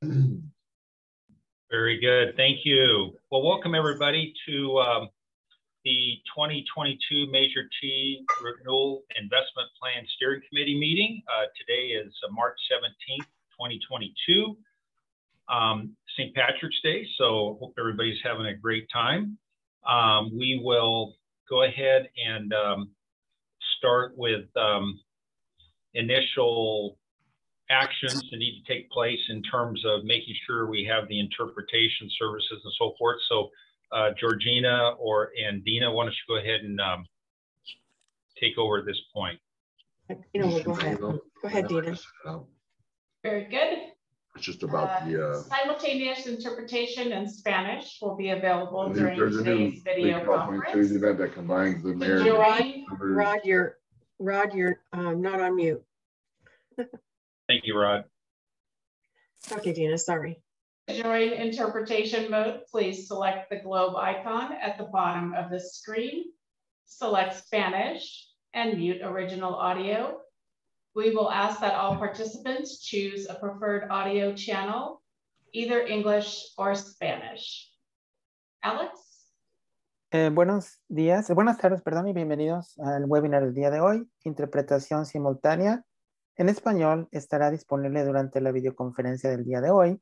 Very good. Thank you. Well, welcome everybody to the 2022 Measure T Renewal Investment Plan Steering Committee meeting. Today is March 17th, 2022, St. Patrick's Day. So hope everybody's having a great time. We will go ahead and start with initial actions that need to take place in terms of making sure we have the interpretation services and so forth. So Georgina and Dina, why don't you go ahead and take over at this point? You know, we'll go ahead. Go ahead, Dina. Very good. It's just about the simultaneous interpretation in Spanish will be available during today's video conference. The event that combines the mayor. Rod, you're not on mute. Thank you, Rod. Okay, Dina, sorry. To join interpretation mode, please select the globe icon at the bottom of the screen, select Spanish, and mute original audio. We will ask that all participants choose a preferred audio channel, either English or Spanish. Alex? Buenas tardes, perdón, y bienvenidos al webinar del día de hoy. Interpretación simultánea en español estará disponible durante la videoconferencia del día de hoy.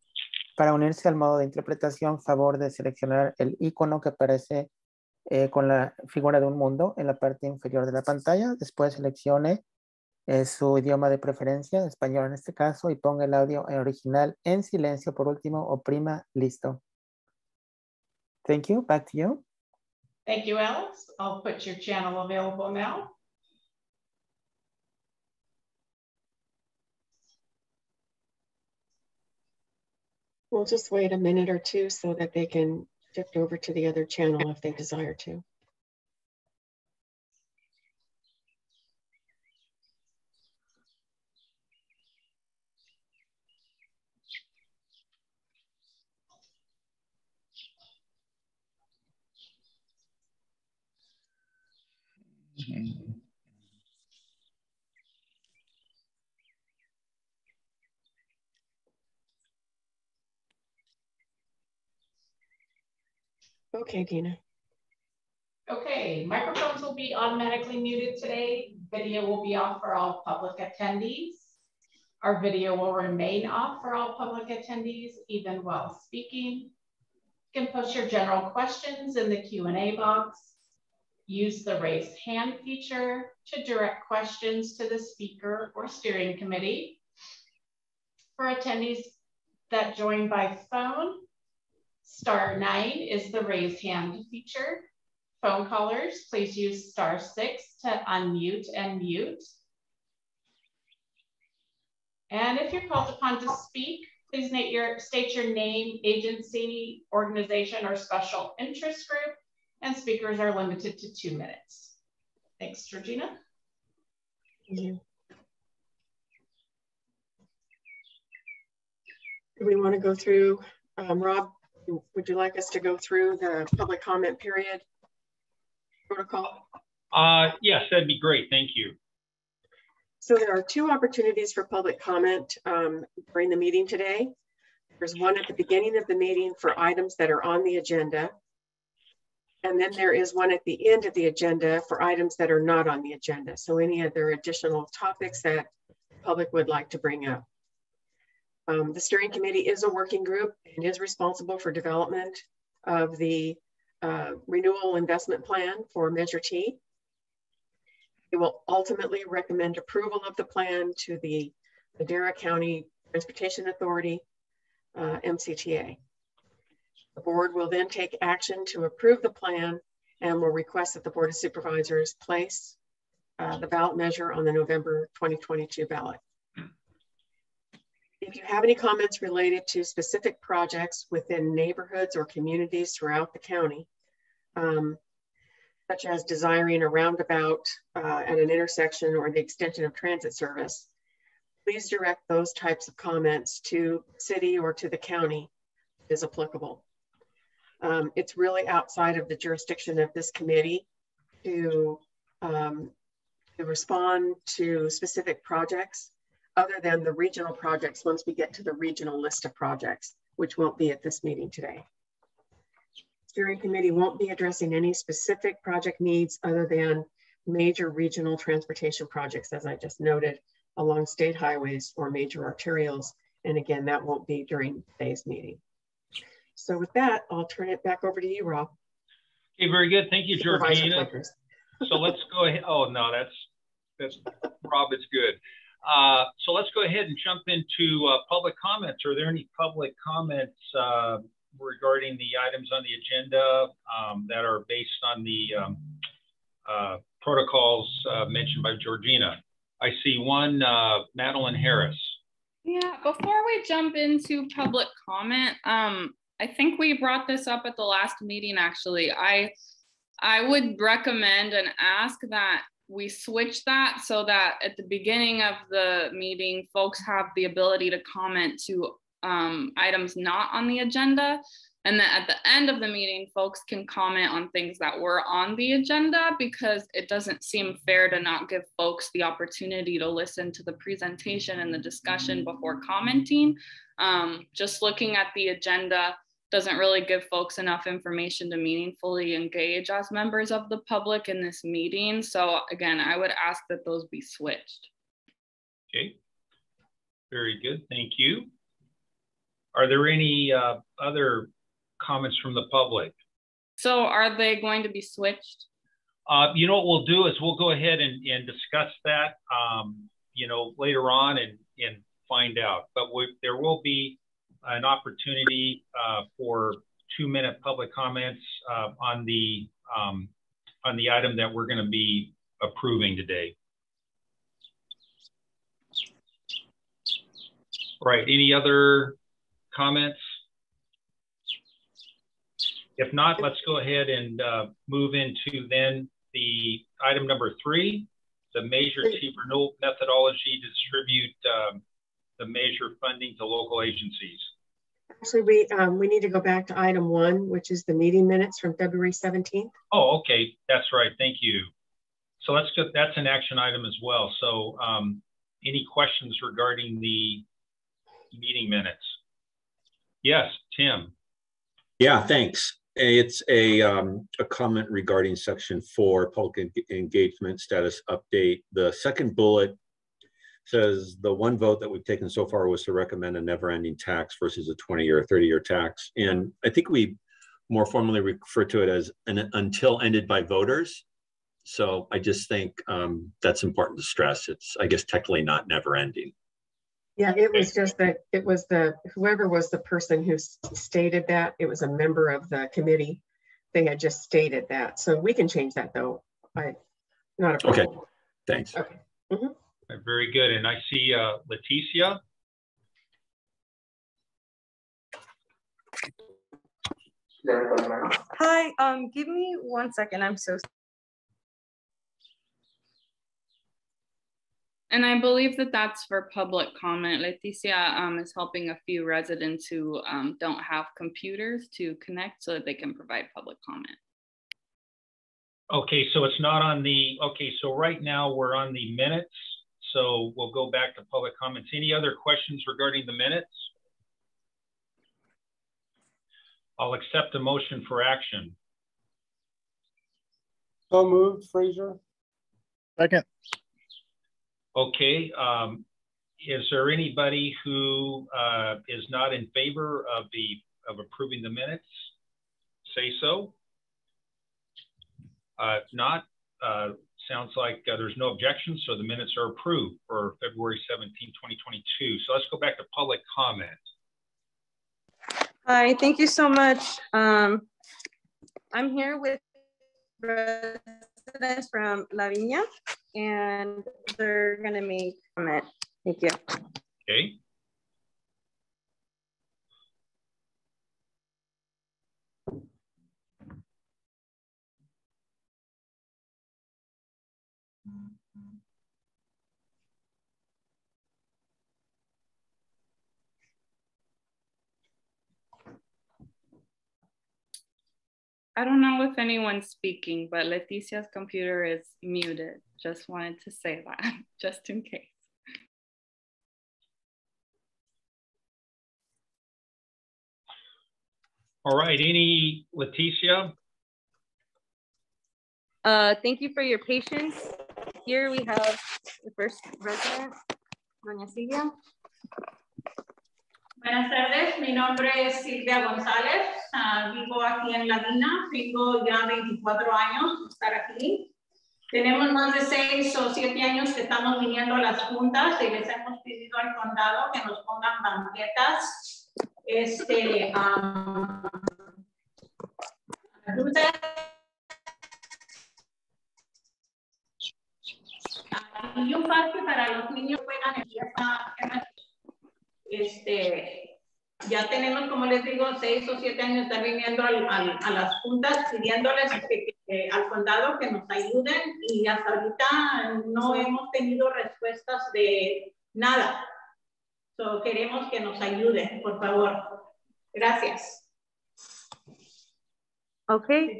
Para unirse al modo de interpretación, favor de seleccionar el icono que aparece con la figura de un mundo en la parte inferior de la pantalla. Después seleccione su idioma de preferencia, español en este caso, y ponga el audio original en silencio. Por último, oprima listo. Thank you. Back to you. Thank you, Alex. I'll put your channel available now. We'll just wait a minute or two so that they can shift over to the other channel if they desire to. Okay, Dina. Okay, microphones will be automatically muted today. Video will be off for all public attendees. Our video will remain off for all public attendees, even while speaking. You can post your general questions in the Q&A box. Use the raise hand feature to direct questions to the speaker or steering committee. For attendees that join by phone, *9 is the raise hand feature. Phone callers, please use *6 to unmute and mute. And if you're called upon to speak, please state your name, agency, organization, or special interest group, and speakers are limited to 2 minutes. Thanks, Georgina. Thank you. Do we want to go through, Rob, would you like us to go through the public comment period protocol? Yes, that'd be great. Thank you. So there are 2 opportunities for public comment during the meeting today. There's one at the beginning of the meeting for items that are on the agenda. And then there is one at the end of the agenda for items that are not on the agenda. So any other additional topics that the public would like to bring up. The steering committee is a working group and is responsible for development of the renewal investment plan for Measure T. It will ultimately recommend approval of the plan to the Madera County Transportation Authority, MCTA. The board will then take action to approve the plan and will request that the Board of Supervisors place the ballot measure on the November 2022 ballot. If you have any comments related to specific projects within neighborhoods or communities throughout the county, such as desiring a roundabout at an intersection or the extension of transit service, please direct those types of comments to the city or to the county as applicable. It's really outside of the jurisdiction of this committee to respond to specific projects other than the regional projects once we get to the regional list of projects, which won't be at this meeting today. Steering committee won't be addressing any specific project needs other than major regional transportation projects, as I just noted, along state highways or major arterials. And again, that won't be during today's meeting. So with that, I'll turn it back over to you, Rob. Okay, very good. Thank you, Georgina. So let's go ahead. Oh, no, that's Rob, it's good. So let's go ahead and jump into public comments. Are there any public comments regarding the items on the agenda that are based on the protocols mentioned by Georgina? I see one, Madeline Harris. Yeah, before we jump into public comment, I think we brought this up at the last meeting, actually. I would recommend and ask that we switch that so that at the beginning of the meeting, folks have the ability to comment to items not on the agenda. And then at the end of the meeting, folks can comment on things that were on the agenda, because it doesn't seem fair to not give folks the opportunity to listen to the presentation and the discussion before commenting. Just looking at the agenda doesn't really give folks enough information to meaningfully engage as members of the public in this meeting. So again, I would ask that those be switched. Okay, very good, thank you. Are there any other comments from the public? So are they going to be switched? You know what we'll do is we'll go ahead and discuss that, you know, later on and find out. But there will be an opportunity for 2-minute public comments on the item that we're going to be approving today. Right. Any other comments? If not, let's go ahead and move into then the item number 3, the Measure T renewal methodology to distribute the measure funding to local agencies. Actually, we need to go back to item 1, which is the meeting minutes from February 17th. Oh, okay, that's right. Thank you. So let's go. That's an action item as well. So, any questions regarding the meeting minutes? Yes, Tim. Yeah, thanks. It's a comment regarding section 4, public engagement status update. The second bullet says the one vote that we've taken so far was to recommend a never-ending tax versus a 20-year or 30-year tax. And I think we more formally refer to it as an until ended by voters. So I just think that's important to stress. It's, I guess, technically not never-ending. Yeah, it was just that it was whoever was the person who stated that, it was a member of the committee. They had just stated that. So we can change that though. Not a problem. Okay, thanks. Okay. Mm-hmm. Very good. And I see Leticia. Hi, give me 1 second. I'm so sorry. And I believe that that's for public comment. Leticia is helping a few residents who don't have computers to connect so that they can provide public comment. Okay, so it's not on the, okay, so right now we're on the minutes. So we'll go back to public comments. Any other questions regarding the minutes? I'll accept a motion for action. So moved, Fraser. Second. Okay, is there anybody who is not in favor of approving the minutes? Say so. If not, sounds like there's no objections, so the minutes are approved for February 17, 2022. So let's go back to public comment. Hi, thank you so much. I'm here with residents from La Viña, and they're gonna make a comment. Thank you. Okay. I don't know if anyone's speaking, but Leticia's computer is muted. Just wanted to say that, just in case. All right, any Leticia? Thank you for your patience. Here we have the first resident, Doña Silvia. Buenas tardes, mi nombre es Silvia González, vivo aquí en Ladina, tengo ya 24 años de estar aquí. Tenemos más de 6 o 7 años que estamos viniendo a las juntas y les hemos pedido al condado que nos pongan banquetas, y un parque para los niños juegan ya tenemos, como les digo, 6 o 7 años de estar viniendo a las juntas pidiéndoles al condado que nos ayuden y hasta ahorita no hemos tenido respuestas de nada. So, queremos que nos ayuden, por favor. Gracias. Okay.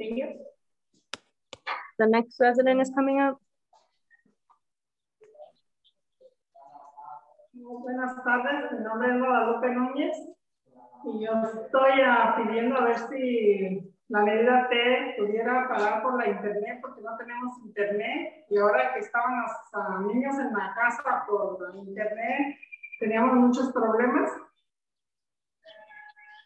The next resident is coming up. Buenas tardes, mi nombre es Guadalupe Núñez y yo estoy pidiendo a ver si la medida T pudiera pagar por la internet porque no tenemos internet y ahora que estaban los niños en la casa por internet teníamos muchos problemas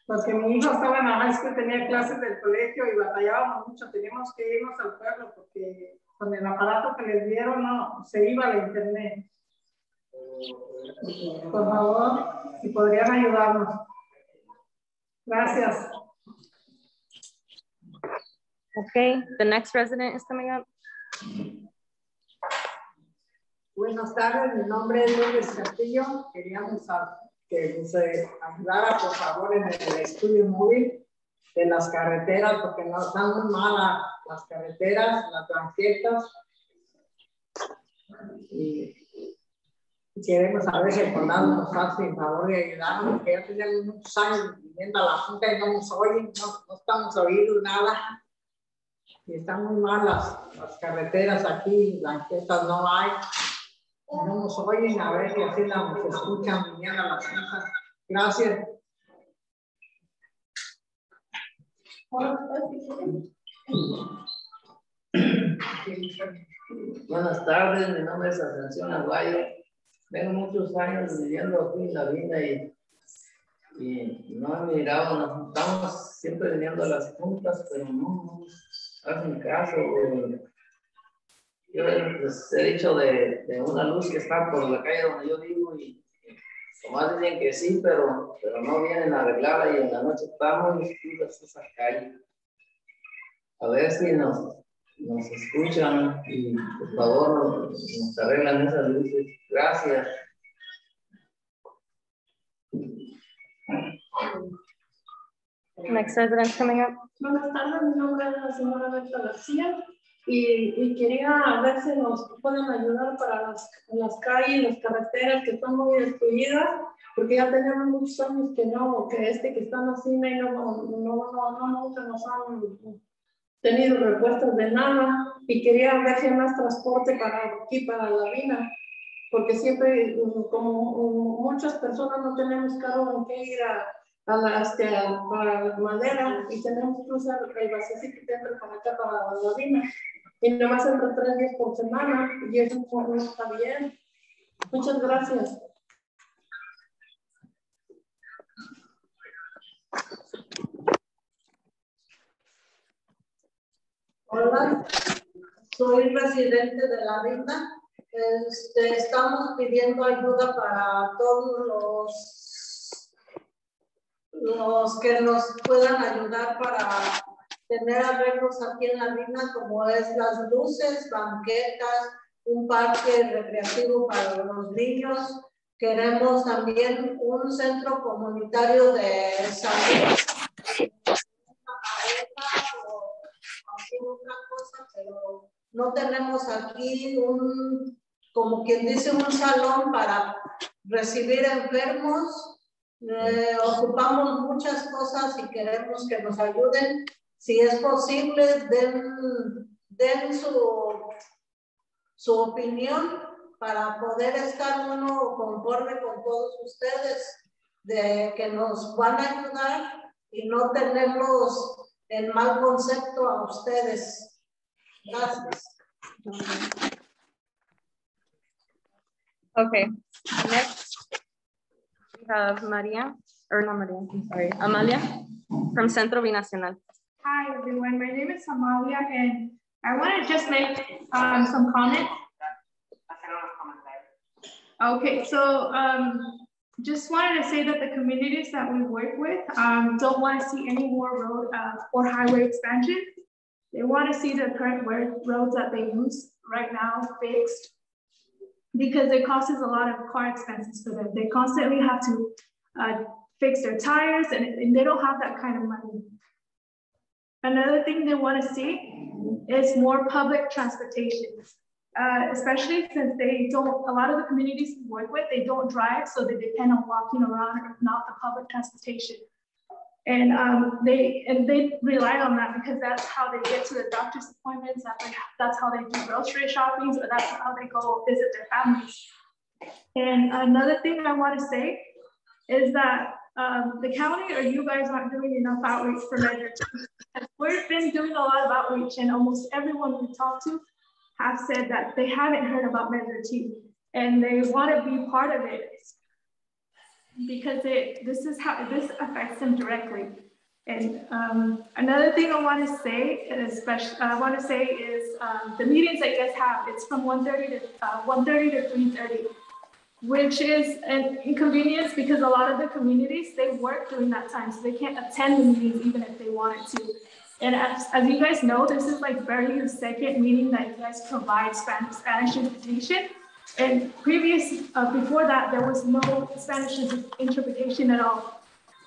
porque mi hijo estaba en la high school, tenía clases del colegio y batallábamos mucho, teníamos que irnos al pueblo porque con el aparato que les dieron no se iba a la internet. Por favor, si podrían ayudarnos. Gracias. Okay, the next resident is coming up. Buenas tardes, mi nombre es Luis Castillo. Queríamos que nos ayudara, por favor, en el estudio móvil de las carreteras, porque no están muy malas las carreteras, las banquetas. Y queremos saber si el condado nos hace el favor de ayudarnos, porque ya tenemos muchos años viviendo a la junta y no nos oyen, no estamos oyendo nada. Y están muy malas las carreteras aquí, banquetas no hay. No nos oyen, a ver si así nos escuchan viniendo a la junta. Gracias. Buenas tardes, mi nombre es Ascensión Aguayo. Tengo muchos años viviendo aquí en la vida y no he mirado, nos estamos siempre viniendo a las juntas, pero no hacen caso. Yo les he dicho de una luz que está por la calle donde yo vivo y nomás dicen que sí, pero no vienen a arreglarla y en la noche estamos oscuras esa calle. A ver si nos escuchan y por favor nos arreglan esas luces. Gracias. Next resident coming up. Buenas tardes, mi nombre es la señora Berta García y quería ver si nos pueden ayudar para las calles, las carreteras que están muy destruidas, porque ya tenemos muchos años que están así y nunca nos han tenido respuestas de nada y quería ver si hay más transporte para aquí, para la Vina, porque siempre, como muchas personas no tenemos carro en que ir para la madera y tenemos que usar el basecito que entra para acá, para la Vina, y nomás entra 3 días por semana y eso no está bien. Muchas gracias. Hola, soy residente de La Vinda. Estamos pidiendo ayuda para todos los que nos puedan ayudar para tener arreglos aquí en La Vinda, como es las luces, banquetas, un parque recreativo para los niños. Queremos también un centro comunitario de salud. Otra cosa, pero no tenemos aquí como quien dice, un salón para recibir enfermos. Ocupamos muchas cosas y queremos que nos ayuden. Si es posible, den su opinión para poder estar uno conforme con todos ustedes, de que nos van a ayudar y no tenerlos en mal concepto a ustedes. Gracias. Okay, next we have Maria, or not Maria, I'm sorry, Amalia from Centro Binacional. Hi everyone, my name is Amalia and I want to just make some comments. Okay, so just wanted to say that the communities that we work with don't want to see any more road or highway expansion. They want to see the current roads that they use right now fixed because it causes a lot of car expenses for them. They constantly have to fix their tires and they don't have that kind of money. Another thing they want to see is more public transportation. Especially since they don't, a lot of the communities we work with, they don't drive, so they depend on walking around or not the public transportation. And they rely on that because that's how they get to the doctor's appointments, that's how they do grocery shopping, or that's how they go visit their families. And another thing I want to say is that the county or you guys aren't doing enough outreach for Measure T. We've been doing a lot of outreach and almost everyone we talk to have said that they haven't heard about Measure T and they want to be part of it because this affects them directly. And another thing I want to say is the meetings that you guys have, it's from 1:30 to 3:30, which is an inconvenience because a lot of the communities, they work during that time, so they can't attend the meetings even if they wanted to. And as you guys know, this is like barely the second meeting that you guys provide Spanish interpretation. And before that, there was no Spanish interpretation at all.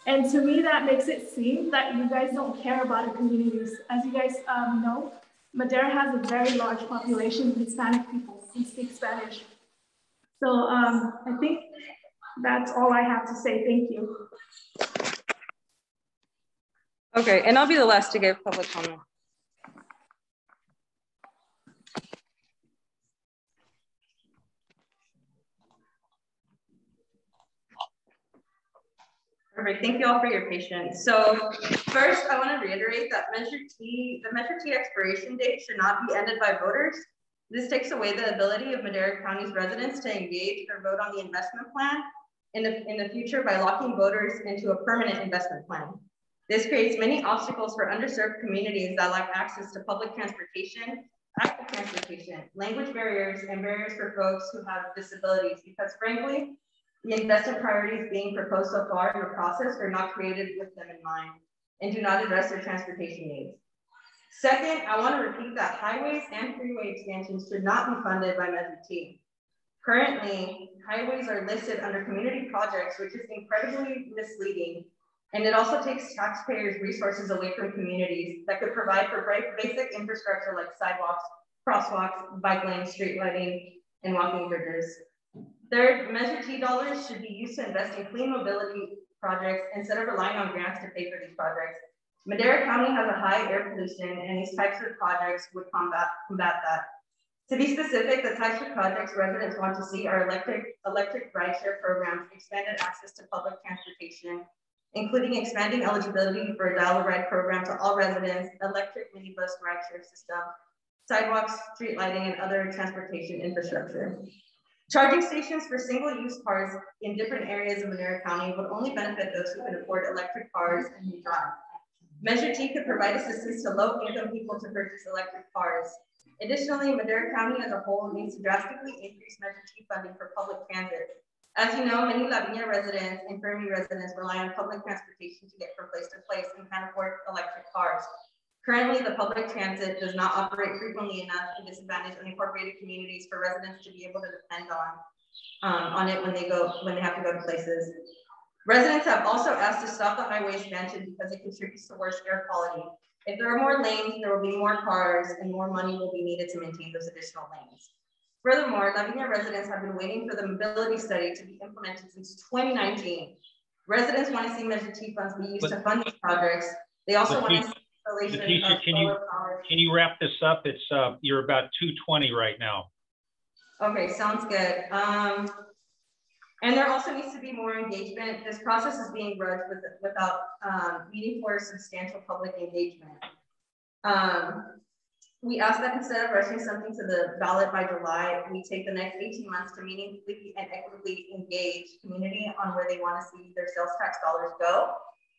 And to me, that makes it seem that you guys don't care about the communities. As you guys know, Madera has a very large population of Hispanic people who speak Spanish. So I think that's all I have to say. Thank you. Okay, and I'll be the last to give public comment. Perfect, thank you all for your patience. So first, I want to reiterate that the Measure T expiration date should not be ended by voters. This takes away the ability of Madera County's residents to engage or vote on the investment plan in the future by locking voters into a permanent investment plan. This creates many obstacles for underserved communities that lack access to public transportation, active transportation, language barriers, and barriers for folks who have disabilities, because frankly, the investment priorities being proposed so far in the process are not created with them in mind and do not address their transportation needs. Second, I want to repeat that highways and freeway expansions should not be funded by Measure T. Currently, highways are listed under community projects, which is incredibly misleading. And it also takes taxpayers' resources away from communities that could provide for basic infrastructure like sidewalks, crosswalks, bike lanes, street lighting, and walking bridges. Third, Measure T dollars should be used to invest in clean mobility projects instead of relying on grants to pay for these projects. Madera County has a high air pollution, and these types of projects would combat that. To be specific, the types of projects residents want to see are electric rideshare programs, expanded access to public transportation, including expanding eligibility for a dial-a-ride program to all residents, electric minibus rideshare system, sidewalks, street lighting, and other transportation infrastructure. Charging stations for single-use cars in different areas of Madera County would only benefit those who can afford electric cars and who drive. Measure T could provide assistance to low-income people to purchase electric cars. Additionally, Madera County as a whole needs to drastically increase Measure T funding for public transit. As you know, many La Viña residents and Fermi residents rely on public transportation to get from place to place and can't afford electric cars. Currently, the public transit does not operate frequently enough in disadvantaged unincorporated communities for residents to be able to depend on it when they have to go to places. Residents have also asked to stop the highway expansion because it contributes to worse air quality. If there are more lanes, there will be more cars and more money will be needed to maintain those additional lanes. Furthermore, La Viña residents have been waiting for the mobility study to be implemented since 2019. Residents want to see Measure T funds be used to fund these projects. They also want to see installation of solar power. Can you wrap this up? It's you're about 2:20 right now. Okay, sounds good. And there also needs to be more engagement. This process is being rushed without meeting for substantial public engagement. We ask that instead of rushing something to the ballot by July, we take the next 18 months to meaningfully and equitably engage community on where they want to see their sales tax dollars go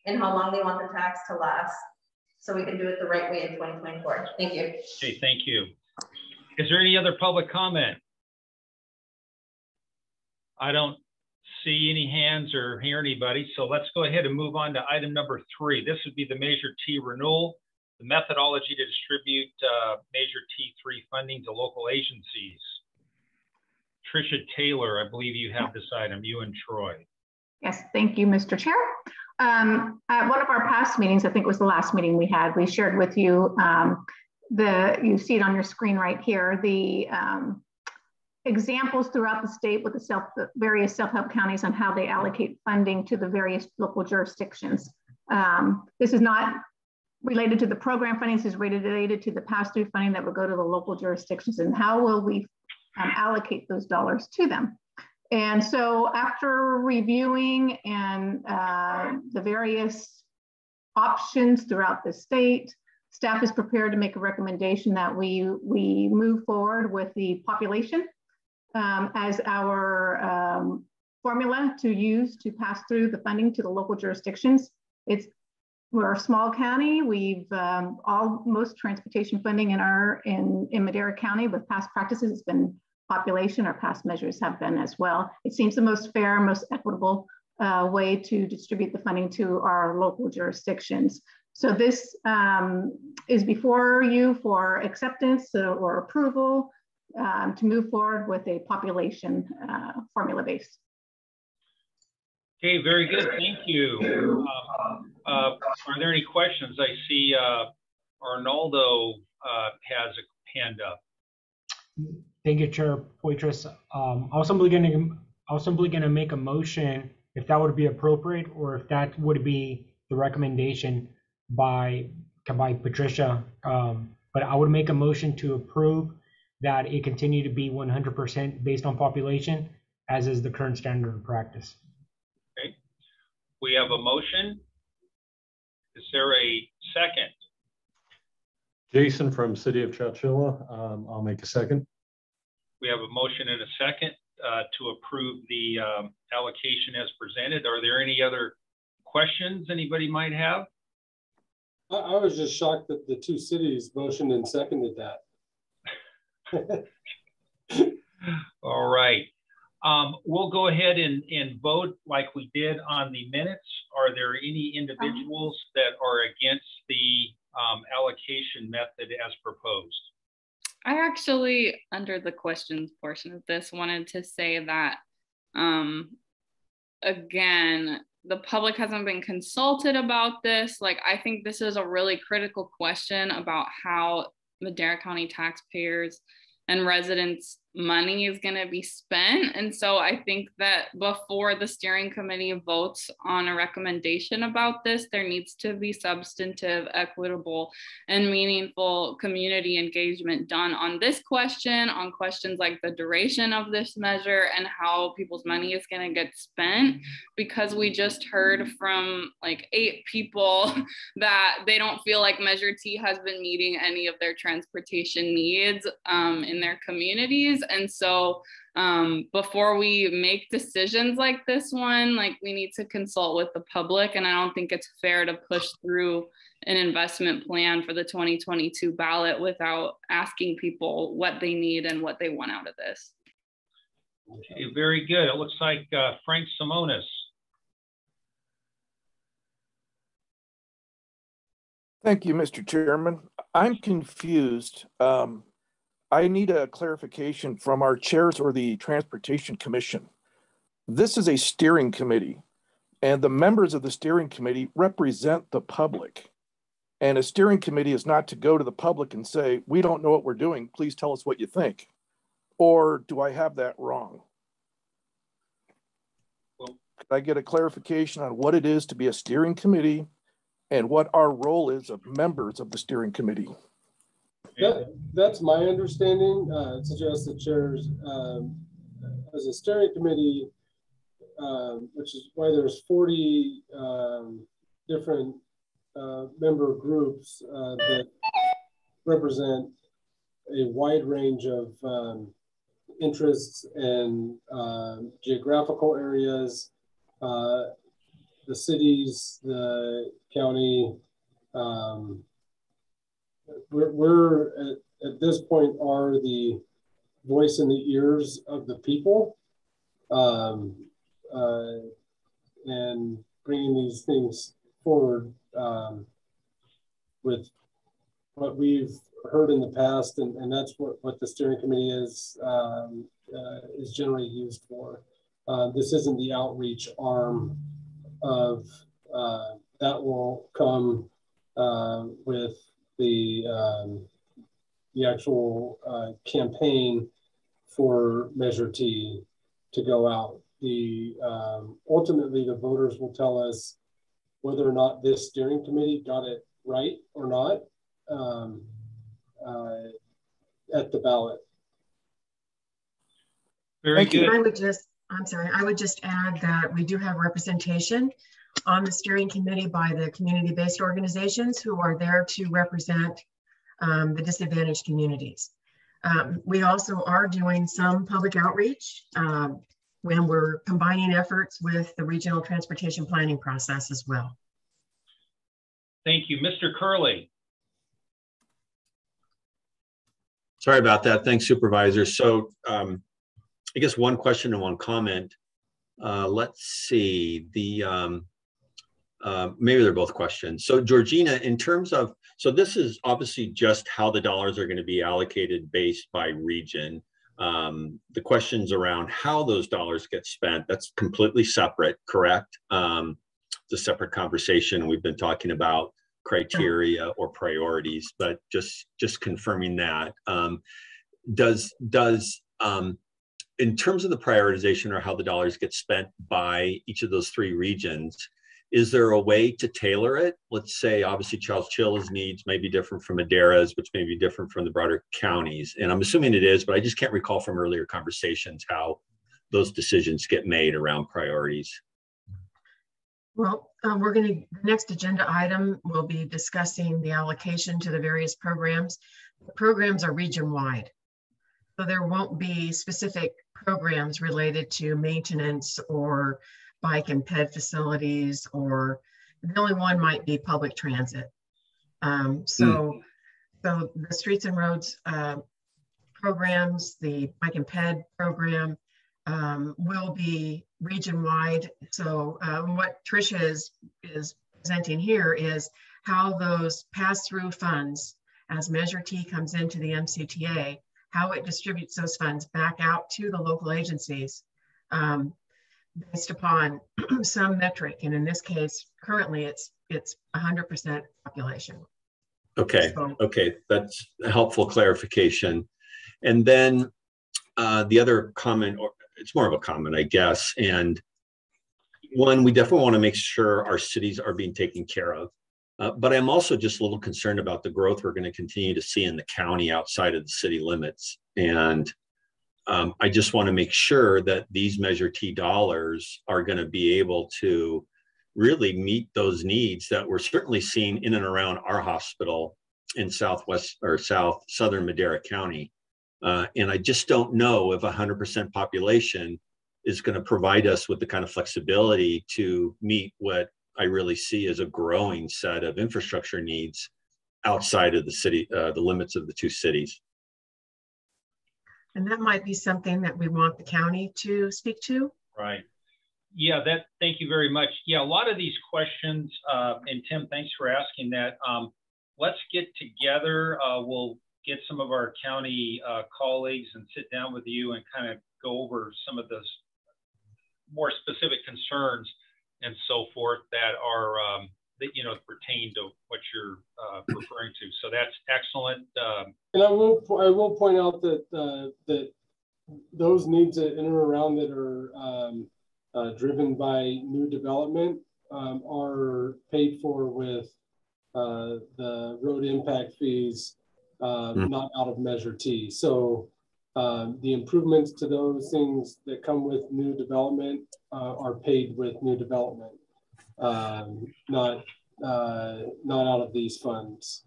and how long they want the tax to last, so we can do it the right way in 2024. Thank you. Okay, thank you. Is there any other public comment? I don't see any hands or hear anybody, so let's go ahead and move on to item number 3. This would be the Measure T renewal, the methodology to distribute Measure T3 funding to local agencies. Tricia Taylor, I believe you have this item, you and Troy. Yes, thank you, Mr. Chair. At one of our past meetings, I think it was the last meeting we had, we shared with you, you see it on your screen right here, the examples throughout the state with the various self-help counties on how they allocate funding to the various local jurisdictions. This is not related to the program funding, this is related to the pass-through funding that will go to the local jurisdictions, and how will we allocate those dollars to them. And so after reviewing and the various options throughout the state, staff is prepared to make a recommendation that we move forward with the population as our formula to use to pass through the funding to the local jurisdictions. We're a small county. We've most transportation funding in Madera County with past practices has been population. Our past measures have been as well. It seems the most fair, most equitable way to distribute the funding to our local jurisdictions. So this is before you for acceptance or approval to move forward with a population formula base. Okay, very good, thank you. Are there any questions? I see Arnaldo has a hand up. Thank you, Chair Poitras. I was simply going to make a motion if that would be appropriate, or if that would be the recommendation by Patricia. But I would make a motion to approve that it continue to be 100% based on population, as is the current standard of practice. Okay, we have a motion. Is there a second? Jason from City of Chowchilla. I'll make a second. We have a motion and a second to approve the allocation as presented. Are there any other questions anybody might have? I was just shocked that the two cities motioned and seconded that. All right. We'll go ahead and vote like we did on the minutes. Are there any individuals that are against the allocation method as proposed? I actually, under the questions portion of this, wanted to say that, again, the public hasn't been consulted about this. Like, I think this is a really critical question about how Madera County taxpayers and residents' money is going to be spent. And so I think that before the steering committee votes on a recommendation about this, there needs to be substantive, equitable, and meaningful community engagement done on this question, on questions like the duration of this measure and how people's money is going to get spent, because we just heard from like 8 people that they don't feel like Measure T has been meeting any of their transportation needs in their communities. And so before we make decisions like this one, like, we need to consult with the public. And I don't think it's fair to push through an investment plan for the 2022 ballot without asking people what they need and what they want out of this. Okay, very good. It looks like Frank Simonis. Thank you, Mr. Chairman. I'm confused. I need a clarification from our chairs or the Transportation Commission. This is a steering committee, and the members of the steering committee represent the public. And a steering committee is not to go to the public and say, we don't know what we're doing, please tell us what you think. Or do I have that wrong? Could I get a clarification on what it is to be a steering committee and what our role is of members of the steering committee? That's my understanding. Suggest the chairs, as a steering committee, which is why there's 40 different member groups that represent a wide range of interests and geographical areas, the cities, the county. We're at this point are the voice in the ears of the people, and bringing these things forward with what we've heard in the past, and that's what the steering committee is generally used for. This isn't the outreach arm of that will come with the actual campaign for Measure T to go out. Ultimately, the voters will tell us whether or not this steering committee got it right or not at the ballot. Very good. I would just add that we do have representation on the steering committee by the community-based organizations who are there to represent the disadvantaged communities. We also are doing some public outreach when we're combining efforts with the regional transportation planning process as well. Thank you. Mr. Curley. Sorry about that. Thanks, Supervisor. So I guess one question and one comment. Let's see, maybe they're both questions. So Georgina, in terms of, so this is obviously just how the dollars are going to be allocated based by region. The questions around how those dollars get spent, that's completely separate, correct? It's a separate conversation. We've been talking about criteria or priorities, but just confirming that. In terms of the prioritization or how the dollars get spent by each of those three regions, is there a way to tailor it? Let's say, obviously, Chowchilla's needs may be different from Madera's, which may be different from the broader counties. And I'm assuming it is, but I just can't recall from earlier conversations how those decisions get made around priorities. Well, the next agenda item will be discussing the allocation to the various programs. The programs are region-wide, so there won't be specific programs related to maintenance or bike and ped facilities, or the only one might be public transit. So the streets and roads programs, the bike and ped program will be region-wide. So what Tricia is presenting here is how those pass-through funds, as Measure T comes into the MCTA, how it distributes those funds back out to the local agencies based upon some metric. And in this case, currently it's 100% population. Okay, okay, that's a helpful clarification. And then the other comment, or it's more of a comment, I guess, and one, we definitely want to make sure our cities are being taken care of. But I'm also just a little concerned about the growth we're going to continue to see in the county outside of the city limits. And I just want to make sure that these Measure T dollars are going to be able to really meet those needs that we're certainly seeing in and around our hospital in southern Madera County. And I just don't know if 100% population is going to provide us with the kind of flexibility to meet what I really see as a growing set of infrastructure needs outside of the city, the limits of the two cities. And that might be something that we want the county to speak to. Right. Yeah, thank you very much. Yeah, a lot of these questions, and Tim, thanks for asking that. Let's get together. We'll get some of our county colleagues and sit down with you and kind of go over some of those more specific concerns and so forth that are that pertain to what you're referring to. So that's excellent. And I will point out that that those needs in and around that are driven by new development are paid for with the road impact fees, not out of Measure T. So The improvements to those things that come with new development are paid with new development, not out of these funds.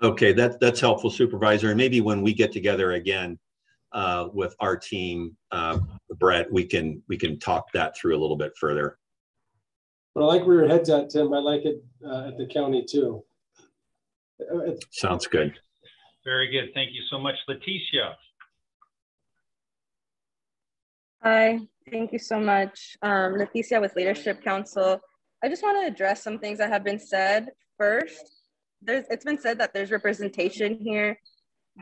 Okay, that's helpful, Supervisor. And maybe when we get together again with our team, Brett, we can talk that through a little bit further. But I like where your head's at, Tim. I like it at the county too. Sounds good. Very good. Thank you so much, Leticia. Hi, thank you so much. Leticia with Leadership Council. I just want to address some things that have been said. First, it's been said that there's representation here,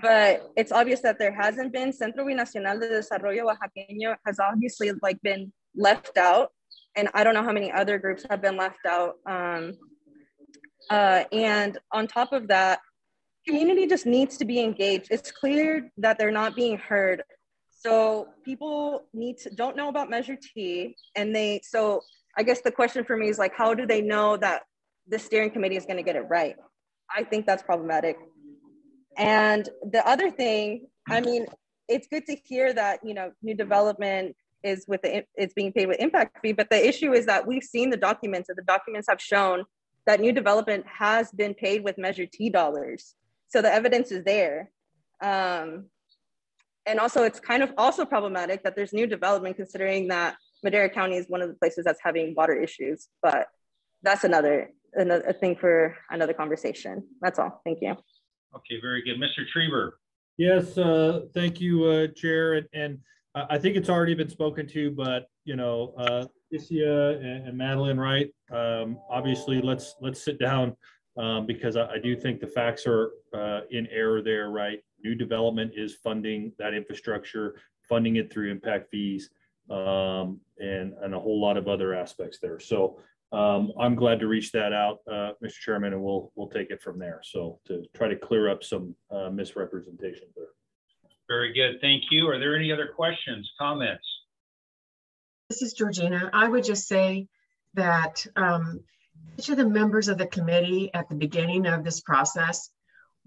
but it's obvious that there hasn't been. Centro Binacional de Desarrollo Oaxaqueño has obviously been left out, and I don't know how many other groups have been left out. And on top of that, community just needs to be engaged. It's clear that they're not being heard. So people don't know about Measure T, and so I guess the question for me is how do they know that the steering committee is going to get it right? I think that's problematic. And the other thing, I mean, it's good to hear that, new development is it's being paid with impact fee, but the issue is that we've seen the documents, and the documents have shown that new development has been paid with Measure T dollars. So the evidence is there. And also it's kind of also problematic that there's new development, considering that Madera County is one of the places that's having water issues, but that's another thing for another conversation. That's all. Thank you. Okay, very good. Mr. Trieber. Yes, thank you, Chair. And I think it's already been spoken to, but Isia and Madeline, right? Obviously, let's sit down because I do think the facts are in error there, right? New development is funding that infrastructure, funding it through impact fees, and a whole lot of other aspects there. So I'm glad to reach that out, Mr. Chairman, and we'll take it from there. So to try to clear up some misrepresentation there. Very good. Thank you. Are there any other questions, comments? This is Georgina. I would just say that each of the members of the committee at the beginning of this process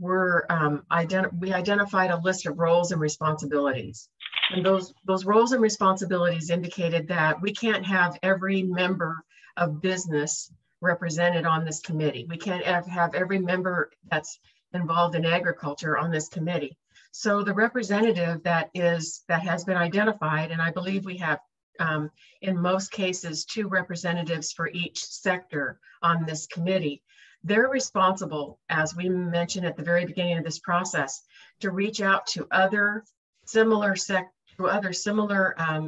we identified a list of roles and responsibilities. And those roles and responsibilities indicated that we can't have every member of business represented on this committee. We can't have every member that's involved in agriculture on this committee. So the representative that has been identified, and I believe we have in most cases 2 representatives for each sector on this committee, they're responsible, as we mentioned at the very beginning of this process, to reach out to other similar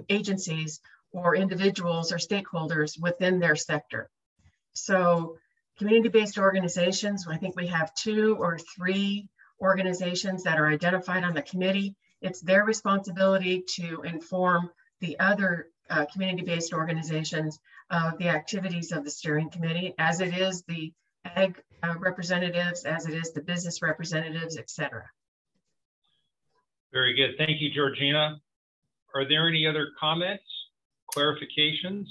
agencies or individuals or stakeholders within their sector. So community-based organizations, I think we have 2 or 3 organizations that are identified on the committee. It's their responsibility to inform the other community-based organizations of the activities of the steering committee, as it is the ag representatives, as it is the business representatives, etc. Very good. Thank you, Georgina. Are there any other comments, clarifications?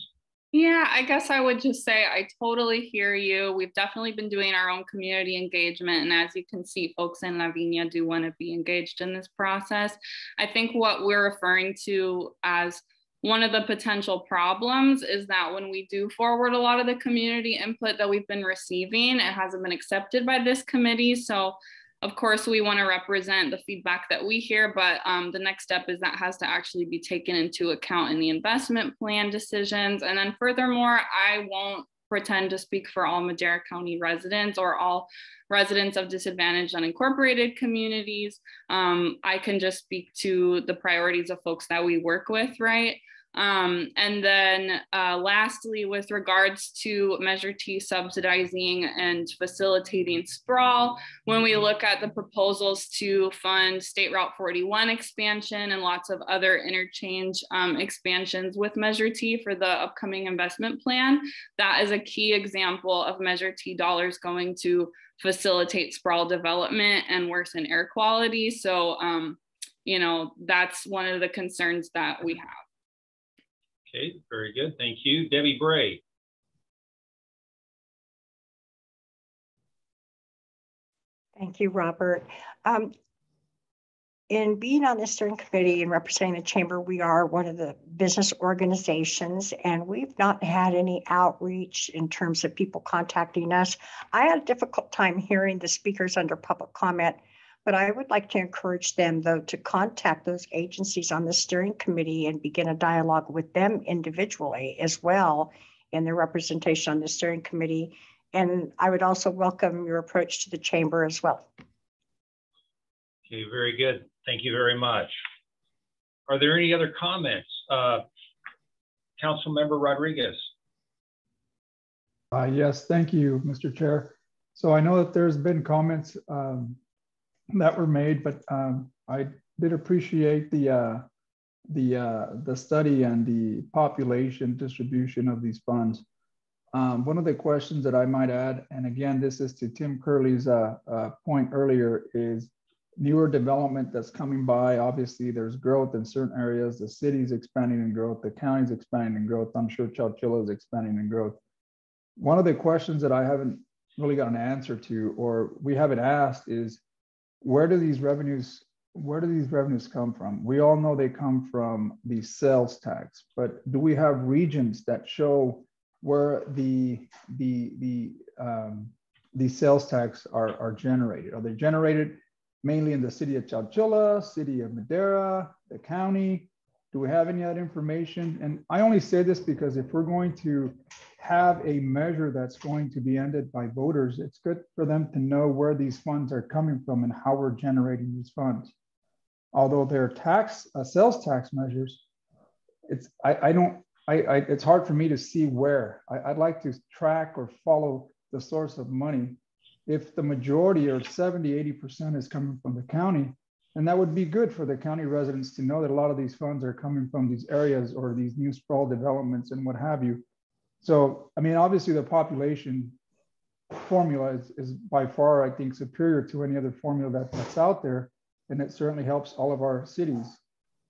Yeah, I guess I would just say I totally hear you. We've definitely been doing our own community engagement. And as you can see, folks in La Viña do want to be engaged in this process. I think what we're referring to as one of the potential problems is that when we do forward a lot of the community input that we've been receiving, it hasn't been accepted by this committee. So of course, we want to represent the feedback that we hear, but the next step is that has to actually be taken into account in the investment plan decisions. And then furthermore, I won't pretend to speak for all Madera County residents or all residents of disadvantaged unincorporated communities. I can just speak to the priorities of folks that we work with, right? And then lastly, with regards to Measure T subsidizing and facilitating sprawl, when we look at the proposals to fund State Route 41 expansion and lots of other interchange expansions with Measure T for the upcoming investment plan, that is a key example of Measure T dollars going to facilitate sprawl development and worsen air quality. So, that's one of the concerns that we have. Okay, very good. Thank you. Debbie Bray. Thank you, Robert. in being on the steering committee and representing the chamber, we are one of the business organizations, and we've not had any outreach in terms of people contacting us. I had a difficult time hearing the speakers under public comment, but I would like to encourage them, though, to contact those agencies on the steering committee and begin a dialogue with them individually as well in their representation on the steering committee. And I would also welcome your approach to the chamber as well. Okay, very good. Thank you very much. Are there any other comments? Councilmember Rodriguez. Yes, thank you, Mr. Chair. So I know that there's been comments that were made, but I did appreciate the study and the population distribution of these funds. One of the questions that I might add, and again, this is to Tim Curley's point earlier, is newer development that's coming by. Obviously, there's growth in certain areas. The city's expanding in growth. The county's expanding in growth. I'm sure Chowchilla is expanding in growth. One of the questions that I haven't really got an answer to, or we haven't asked, is where do these revenues come from? We all know they come from the sales tax, but do we have regions that show where the sales tax are generated? Are they generated mainly in the city of Chowchilla, city of Madera, the county? Do we have any other information? And I only say this because if we're going to have a measure that's going to be ended by voters, it's good for them to know where these funds are coming from and how we're generating these funds. Although they're sales tax measures, it's hard for me to see where. I'd like to track or follow the source of money. If the majority or 70, 80% is coming from the county, and that would be good for the county residents to know that a lot of these funds are coming from these areas or these new sprawl developments and what have you. So, I mean, obviously the population formula is by far, I think, superior to any other formula that's out there. And it certainly helps all of our cities.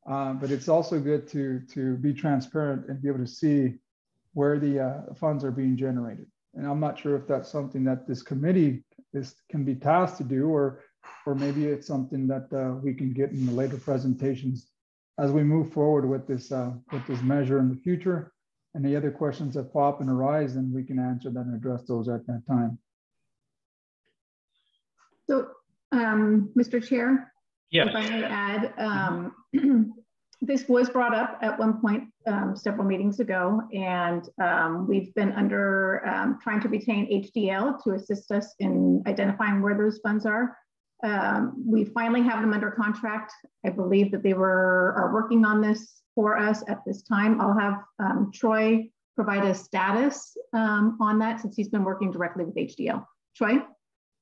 But it's also good to be transparent and be able to see where the funds are being generated. And I'm not sure if that's something that this committee can be tasked to do, or maybe it's something that we can get in the later presentations as we move forward with this measure in the future. And the other questions that pop and arise, then we can answer that and address those at that time. So, Mr. Chair, yes. If I may add, this was brought up at one point several meetings ago, and we've been trying to retain HDL to assist us in identifying where those funds are. We finally have them under contract. I believe that they are working on this for us at this time. I'll have Troy provide a status on that, since he's been working directly with HDL. Troy,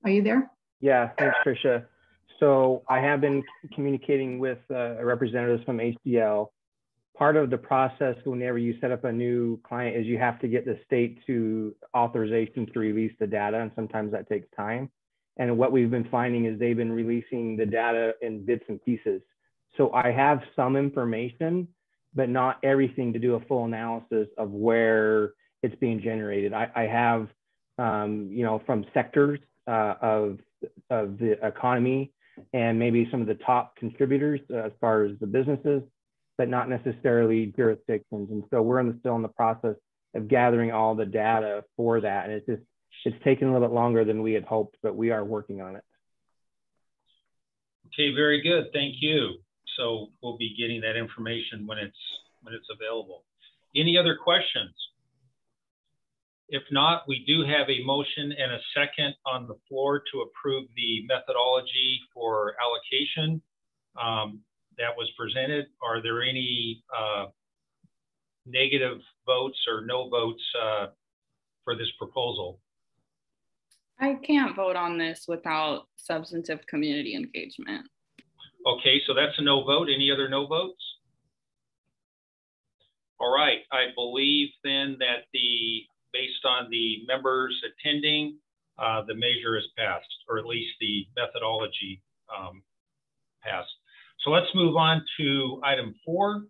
are you there? Yeah, thanks, Tricia. So I have been communicating with representatives from HDL. Part of the process whenever you set up a new client is you have to get the state to authorization to release the data, and sometimes that takes time. And what we've been finding is they've been releasing the data in bits and pieces. So I have some information, but not everything to do a full analysis of where it's being generated. I have, you know, from sectors of the economy, and maybe some of the top contributors as far as the businesses, but not necessarily jurisdictions. And so we're still in the process of gathering all the data for that. And it's taken a little bit longer than we had hoped, but we are working on it. Okay, very good. Thank you. So we'll be getting that information when it's available. Any other questions? If not, we do have a motion and a second on the floor to approve the methodology for allocation that was presented. Are there any negative votes or no votes for this proposal? I can't vote on this without substantive community engagement. Okay, so that's a no vote. Any other no votes? All right, I believe then that based on the members attending, the measure is passed, or at least the methodology passed. So let's move on to item 4,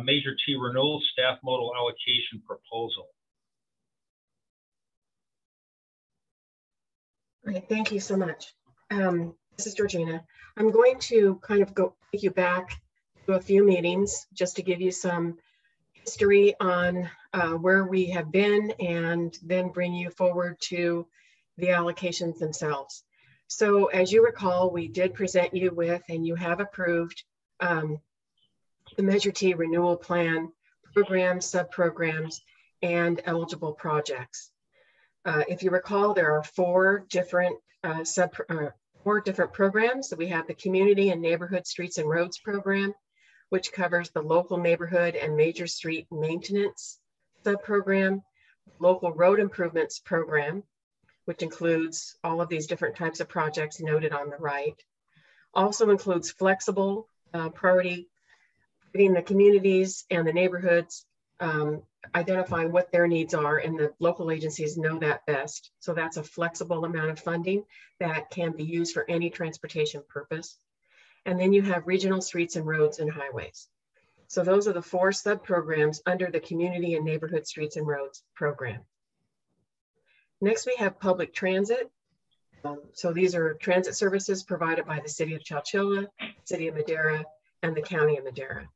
Measure T Renewal Staff Modal Allocation Proposal. Great, thank you so much. This is Georgina. I'm going to kind of take you back to a few meetings just to give you some history on where we have been and then bring you forward to the allocations themselves. So as you recall, we did present you with, and you have approved, the Measure T renewal plan, programs, sub-programs, and eligible projects. If you recall, there are four different programs. So we have the Community and Neighborhood Streets and Roads program, which covers the local neighborhood and major street maintenance sub-program, local road improvements program, which includes all of these different types of projects noted on the right. Also includes flexible priority, putting the communities and the neighborhoods, identifying what their needs are, and the local agencies know that best. So that's a flexible amount of funding that can be used for any transportation purpose. And then you have regional streets and roads and highways. So those are the four sub-programs under the Community and Neighborhood Streets and Roads program. Next, we have public transit. So these are transit services provided by the City of Chowchilla, City of Madera, and the County of Madera.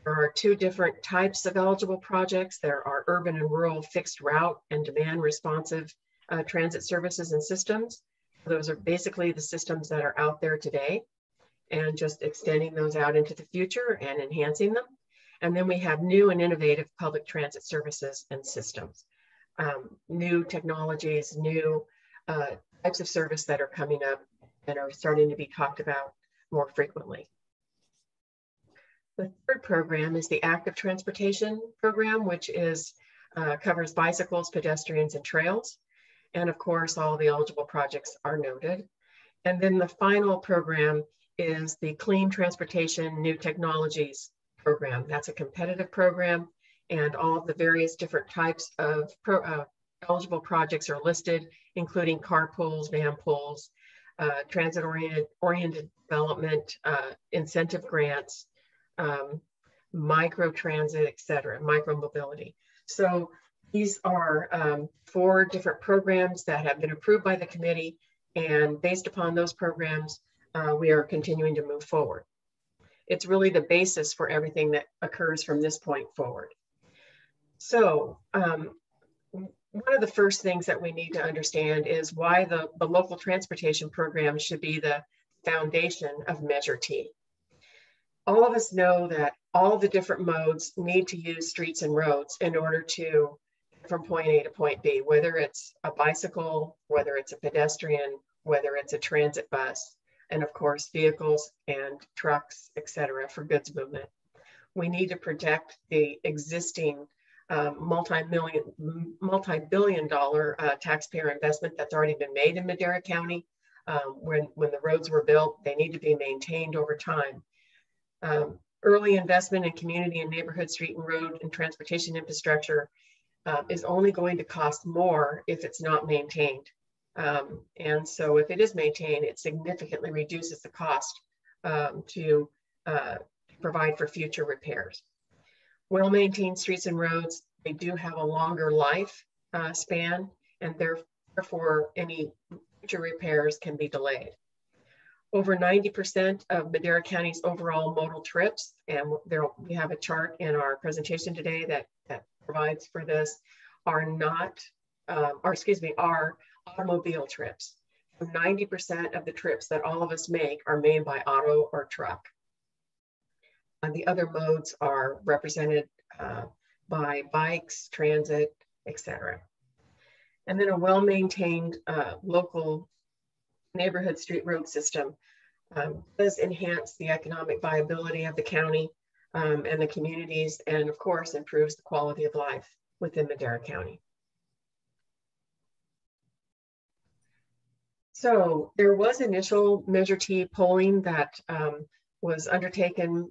There are two different types of eligible projects. There are urban and rural fixed route and demand responsive transit services and systems. Those are basically the systems that are out there today, and just extending those out into the future and enhancing them. And then we have new and innovative public transit services and systems. New technologies, new types of service that are coming up and are starting to be talked about more frequently. The third program is the Active Transportation Program, which is covers bicycles, pedestrians, and trails. And of course, all the eligible projects are noted. And then the final program is the Clean Transportation New Technologies Program. That's a competitive program, and all of the various different types of eligible projects are listed, including carpools, van pools, transit-oriented development, incentive grants, micro transit, et cetera, micro mobility. So these are four different programs that have been approved by the committee, and based upon those programs, we are continuing to move forward. It's really the basis for everything that occurs from this point forward. So one of the first things that we need to understand is why the local transportation program should be the foundation of Measure T. All of us know that all the different modes need to use streets and roads in order to get from point A to point B, whether it's a bicycle, whether it's a pedestrian, whether it's a transit bus, and of course, vehicles and trucks, et cetera, for goods movement. We need to protect the existing multi-billion dollar taxpayer investment that's already been made in Madera County. When the roads were built, they need to be maintained over time. Early investment in community and neighborhood street and road and transportation infrastructure is only going to cost more if it's not maintained. And so if it is maintained, it significantly reduces the cost to provide for future repairs. Well-maintained streets and roads, they do have a longer life span, and therefore any future repairs can be delayed. Over 90% of Madera County's overall modal trips, and we have a chart in our presentation today that provides for this, are automobile trips. So 90% of the trips that all of us make are made by auto or truck. The other modes are represented by bikes, transit, etc. And then a well-maintained local neighborhood street road system does enhance the economic viability of the county and the communities, and of course improves the quality of life within Madera County. So there was initial Measure T polling that was undertaken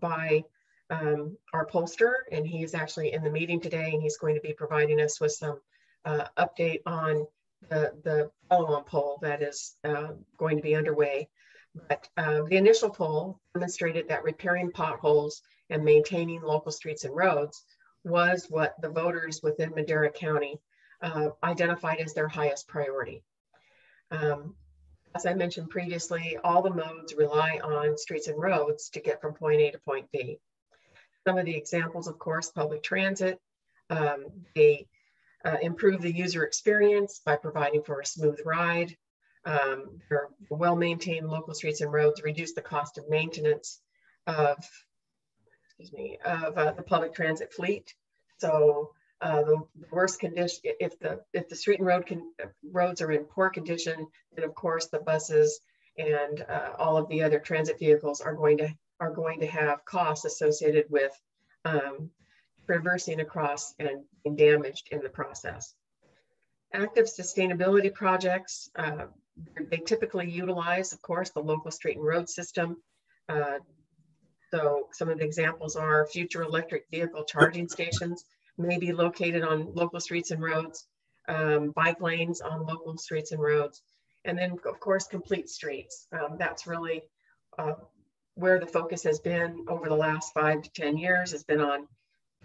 by our pollster, and he's actually in the meeting today, and he's going to be providing us with some update on the follow-on poll that is going to be underway. But the initial poll demonstrated that repairing potholes and maintaining local streets and roads was what the voters within Madera County identified as their highest priority. The As I mentioned previously, all the modes rely on streets and roads to get from point A to point B. Some of the examples, of course, public transit. They improve the user experience by providing for a smooth ride. Their well-maintained local streets and roads reduce the cost of maintenance of, the public transit fleet. So the worst condition, if the street and roads are in poor condition, then of course the buses and all of the other transit vehicles are going to have costs associated with traversing across and being damaged in the process. Active sustainability projects, they typically utilize, of course, the local street and road system. So some of the examples are future electric vehicle charging stations may be located on local streets and roads, bike lanes on local streets and roads, and then of course complete streets. That's really where the focus has been over the last 5 to 10 years, has been on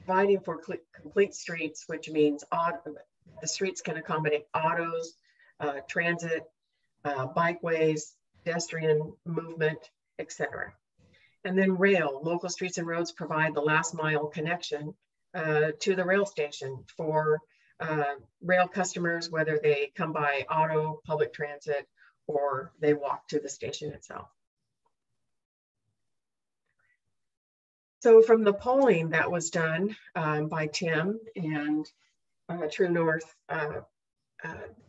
providing for complete streets, which means the streets can accommodate autos, transit, bikeways, pedestrian movement, etc. And then rail, local streets and roads provide the last mile connection to the rail station for rail customers, whether they come by auto, public transit, or they walk to the station itself. So from the polling that was done by Tim and True North,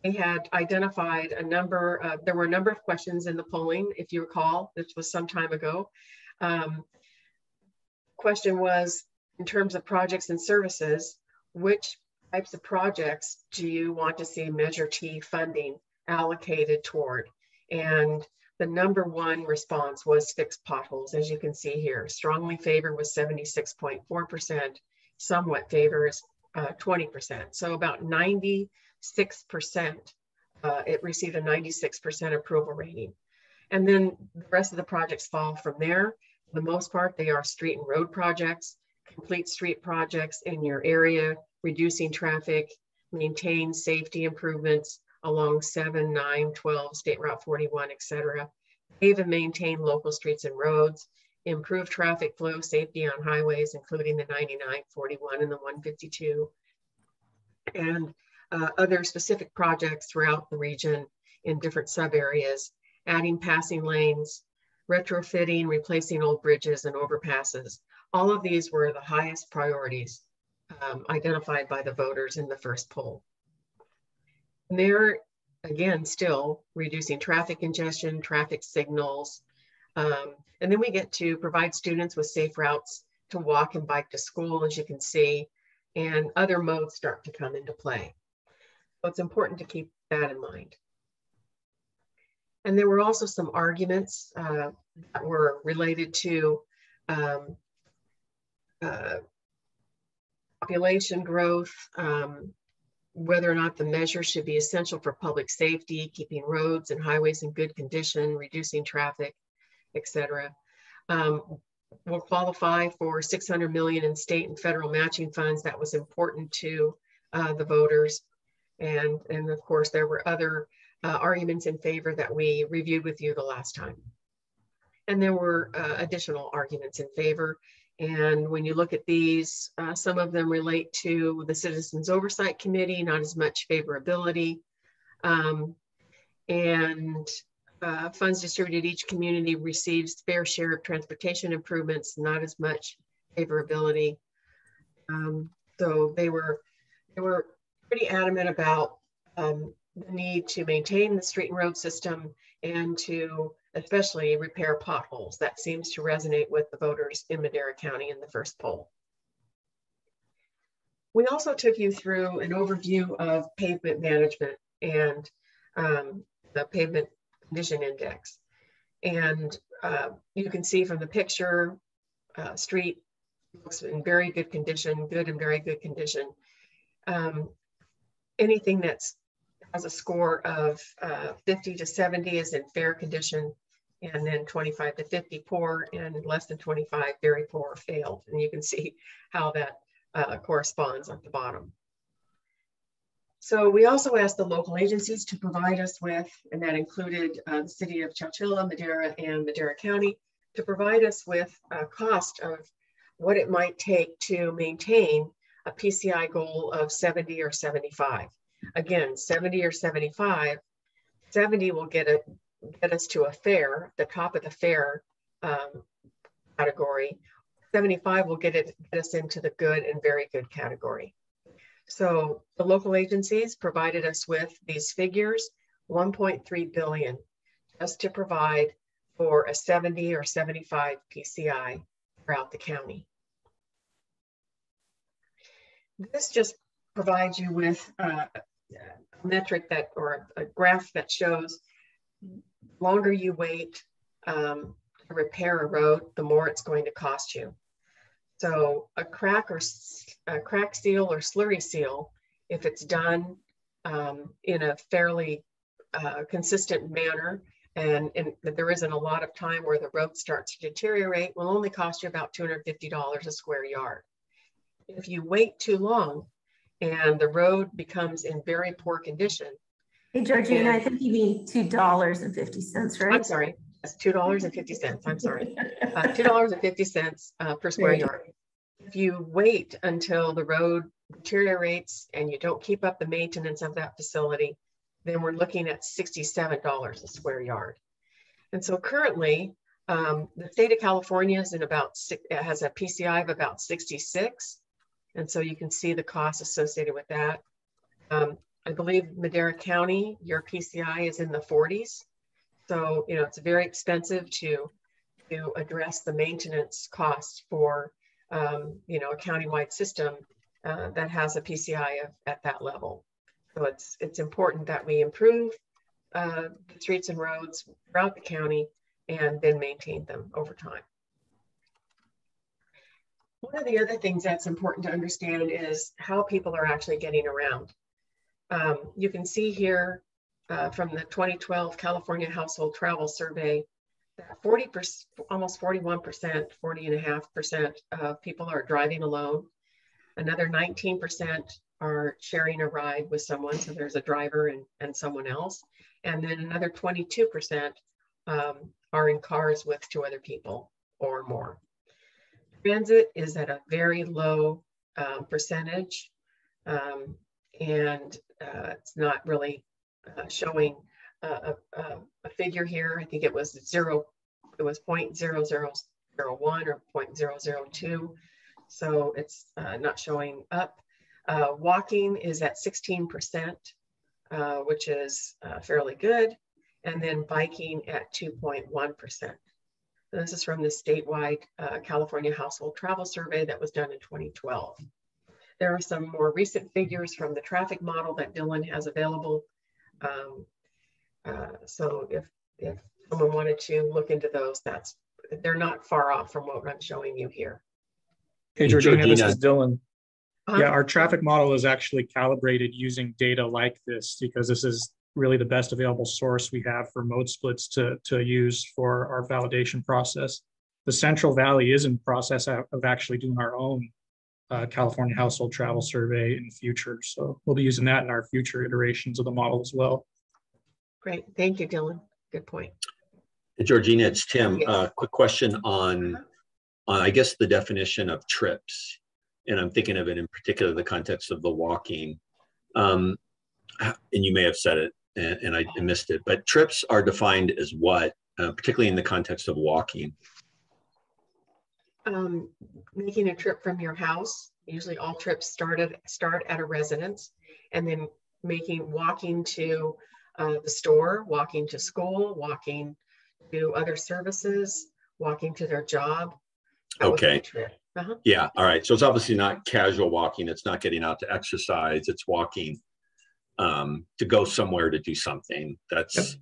they had identified there were a number of questions in the polling. If you recall, this was some time ago. Question was, in terms of projects and services, which types of projects do you want to see Measure T funding allocated toward? And the #1 response was fixed potholes, as you can see here. Strongly favor was 76.4%, somewhat favor is 20%. So about 96%, it received a 96% approval rating. And then the rest of the projects fall from there. For the most part, they are street and road projects, complete street projects in your area, reducing traffic, maintain safety improvements along 7, 9, 12, State Route 41, etc. Pave and maintain local streets and roads, improve traffic flow safety on highways, including the 99, 41, and the 152, and other specific projects throughout the region in different sub areas, adding passing lanes, retrofitting, replacing old bridges and overpasses. All of these were the highest priorities identified by the voters in the first poll. And they're, again, still reducing traffic congestion, traffic signals. And then we get to provide students with safe routes to walk and bike to school, as you can see, and other modes start to come into play. So it's important to keep that in mind. And there were also some arguments that were related to population growth, whether or not the measure should be essential for public safety, keeping roads and highways in good condition, reducing traffic, etc. Will qualify for $600 million in state and federal matching funds. That was important to the voters. And of course, there were other arguments in favor that we reviewed with you the last time. And there were additional arguments in favor. And when you look at these, some of them relate to the Citizens Oversight Committee, not as much favorability. Funds distributed, each community receives fair share of transportation improvements, not as much favorability. So they were pretty adamant about the need to maintain the street and road system and to especially repair potholes. That seems to resonate with the voters in Madera County in the first poll. We also took you through an overview of pavement management and the pavement condition index. And you can see from the picture, street looks in very good condition, good and very good condition. Anything that's has a score of 50 to 70 is in fair condition, and then 25 to 50 poor, and less than 25 very poor or failed. And you can see how that corresponds at the bottom. So we also asked the local agencies to provide us with, and that included the city of Chowchilla, Madera, and Madera County, to provide us with a cost of what it might take to maintain a PCI goal of 70 or 75. Again, 70 or 75, 70 will get us to a fair, the top of the fair category. 75 will get us into the good and very good category. So the local agencies provided us with these figures, 1.3 billion, just to provide for a 70 or 75 PCI throughout the county. This just provides you with a metric that, or a graph that shows the longer you wait to repair a road, the more it's going to cost you. So a crack seal or slurry seal, if it's done in a fairly consistent manner, and there isn't a lot of time where the road starts to deteriorate, will only cost you about $250 a square yard. If you wait too long and the road becomes in very poor condition. Hey, Georgina, I think you mean $2.50, right? I'm sorry, that's $2.50. I'm sorry, $2.50 per square yard. If you wait until the road deteriorates and you don't keep up the maintenance of that facility, then we're looking at $67 a square yard. And so currently, the state of California is has a PCI of about 66. And so you can see the costs associated with that. I believe Madera County, your PCI is in the 40s. So, you know, it's very expensive to address the maintenance costs for, you know, a countywide system that has a PCI at that level. So it's important that we improve the streets and roads throughout the county and then maintain them over time. One of the other things that's important to understand is how people are actually getting around. You can see here from the 2012 California Household Travel Survey that 40%, almost 41%, 40.5% of people are driving alone. Another 19% are sharing a ride with someone, so there's a driver and someone else. And then another 22% are in cars with 2 other people or more. Transit is at a very low percentage, and it's not really showing a figure here. I think it was 0.0001 or 0.002, so it's not showing up. Walking is at 16%, which is fairly good, and then biking at 2.1%. This is from the statewide California Household Travel Survey that was done in 2012. There are some more recent figures from the traffic model that Dylan has available. So if someone wanted to look into those, they're not far off from what I'm showing you here. Hey, Georgina, this is Dylan. Yeah, our traffic model is actually calibrated using data like this because this is really the best available source we have for mode splits to use for our validation process. The Central Valley is in the process of actually doing our own California Household Travel Survey in the future. So we'll be using that in our future iterations of the model as well. Great, thank you, Dylan. Good point. Hey, Georgina, it's Tim. Quick question on, I guess, the definition of trips. And I'm thinking of it in particular the context of the walking. And you may have said it and I missed it, but trips are defined as what, particularly in the context of walking? Making a trip from your house. Usually all trips start at a residence, and then walking to the store, walking to school, walking to other services, walking to their job. Okay. Yeah. All right. So it's obviously not casual walking. It's not getting out to exercise. It's walking to go somewhere to do something. That's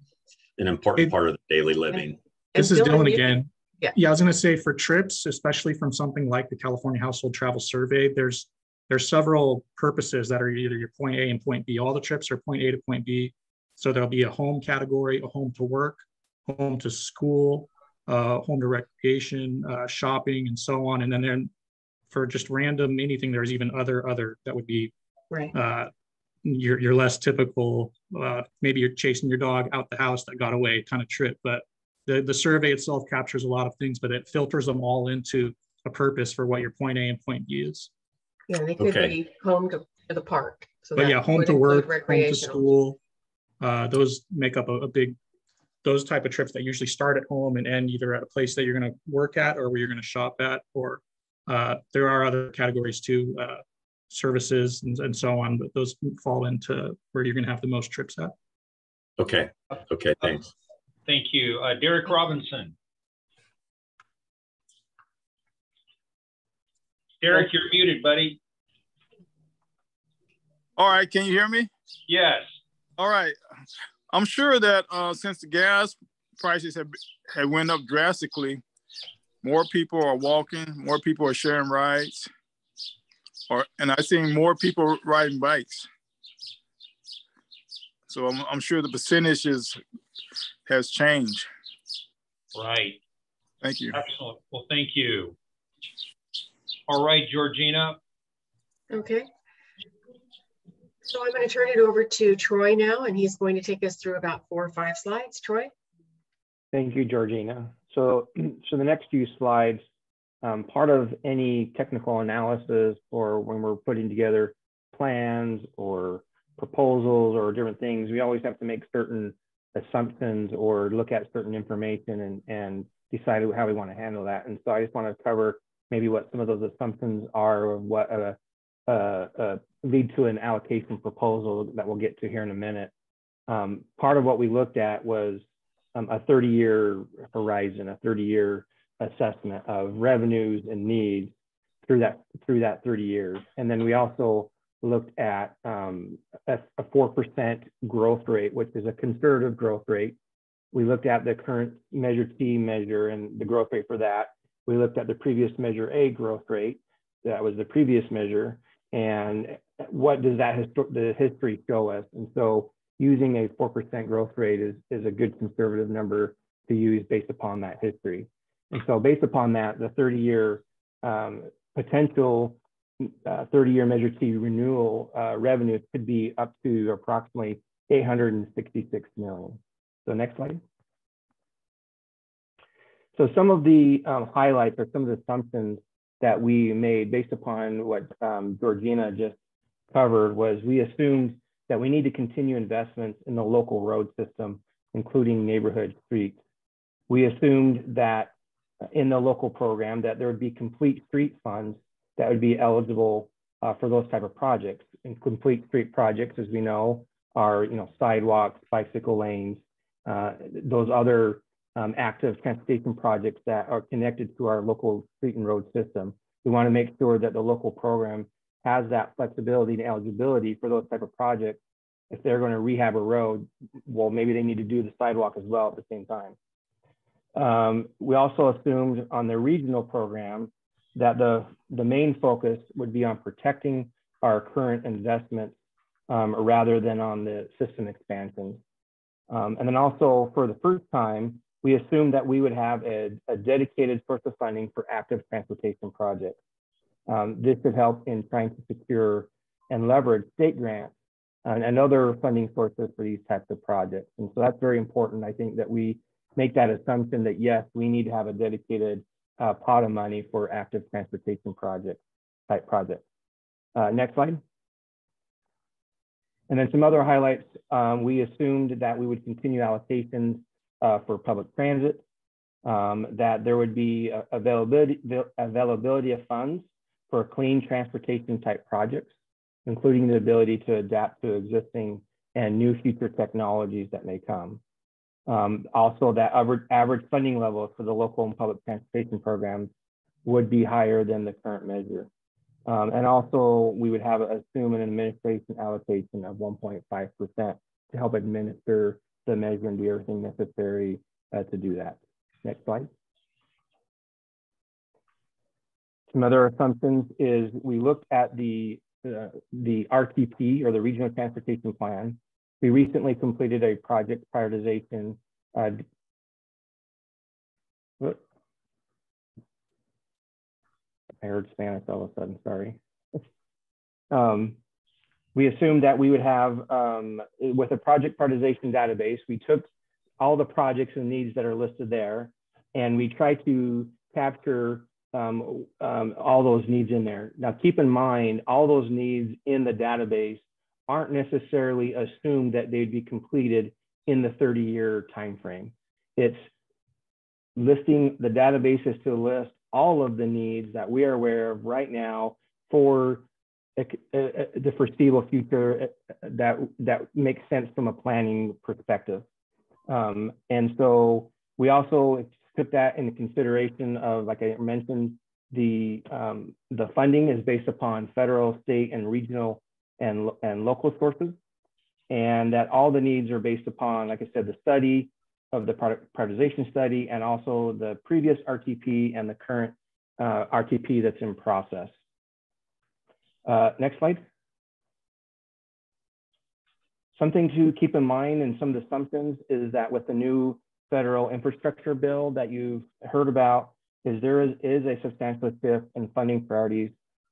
an important part of the daily living. This is Dylan again. Yeah, I was going to say for trips, especially from something like the California Household Travel Survey, there's several purposes that are either your point A and point B. All the trips are point A to point B. So there'll be a home category, a home to work, home to school, home to recreation, shopping, and so on. And then for just random anything, there's even other that would be your less typical, maybe you're chasing your dog out the house that got away kind of trip. But the survey itself captures a lot of things, but it filters them all into a purpose for what your point A and point B is. Yeah, they could be home to the park. So but that yeah, home to work, home to school, those make up a big, those type of trips that usually start at home and end either at a place that you're going to work at or where you're going to shop at, or there are other categories too, services and so on, but those fall into where you're going to have the most trips at. Okay. Okay. Thanks. Thank you. Derek Robinson. Derek, you're muted, buddy. All right. Can you hear me? Yes. All right. I'm sure that since the gas prices have went up drastically, more people are walking, more people are sharing rides, and I've seen more people riding bikes. So I'm sure the percentages has changed. Right. Thank you. Excellent. Well, thank you. All right, Georgina. Okay. So I'm going to turn it over to Troy now, and he's going to take us through about 4 or 5 slides. Troy? Thank you, Georgina. So the next few slides, part of any technical analysis or when we're putting together plans or proposals or different things, we always have to make certain assumptions or look at certain information and decide how we want to handle that. And so I just want to cover maybe what some of those assumptions are, or what lead to an allocation proposal that we'll get to here in a minute. Part of what we looked at was a 30-year horizon, a 30-year assessment of revenues and needs through that 30 years. And then we also looked at a 4% growth rate, which is a conservative growth rate. We looked at the current measure T measure and the growth rate for that. We looked at the previous measure A growth rate. That was the previous measure. And what does the history show us? And so using a 4% growth rate is a good conservative number to use based upon that history. And so based upon that, the 30-year potential 30-year measure T renewal revenue could be up to approximately $866 million. So next slide. So some of the highlights or some of the assumptions that we made based upon what Georgina just covered was we assumed that we need to continue investments in the local road system, including neighborhood streets. We assumed that in the local program that there would be complete street funds that would be eligible for those type of projects. And complete street projects, as we know, are sidewalks, bicycle lanes, those other active transportation projects that are connected to our local street and road system. We want to make sure that the local program has that flexibility and eligibility for those type of projects. If they're going to rehab a road, well, maybe they need to do the sidewalk as well at the same time. We also assumed on the regional program that the main focus would be on protecting our current investments rather than on the system expansion. And then also for the first time, we assumed that we would have a dedicated source of funding for active transportation projects. This would help in trying to secure and leverage state grants and other funding sources for these types of projects. And so that's very important. I think that we make that assumption that yes, we need to have a dedicated pot of money for active transportation type projects. Next slide. And then some other highlights. We assumed that we would continue allocations for public transit, that there would be availability of funds for clean transportation type projects, including the ability to adapt to existing and new future technologies that may come. Also, that average funding levels for the local and public transportation programs would be higher than the current measure. And also, we would assume an administration allocation of 1.5% to help administer the measure and do everything necessary to do that. Next slide. Some other assumptions is we looked at the RTP, or the Regional Transportation Plan. We recently completed a project prioritization. I heard Spanish all of a sudden, sorry. we assumed that we would have, with a project prioritization database, we took all the projects and needs that are listed there, and we tried to capture all those needs in there. Now, keep in mind, all those needs in the database aren't necessarily assumed that they'd be completed in the 30-year time frame. It's listing the databases to list all of the needs that we are aware of right now for the foreseeable future that makes sense from a planning perspective. And so we also took that into consideration of, like I mentioned, the funding is based upon federal, state, and regional and local sources, and that all the needs are based upon, like I said, the study of the product prioritization study, and also the previous RTP and the current RTP that's in process. Next slide. Something to keep in mind and some of the assumptions is that with the new federal infrastructure bill that you've heard about, there is a substantial shift in funding priorities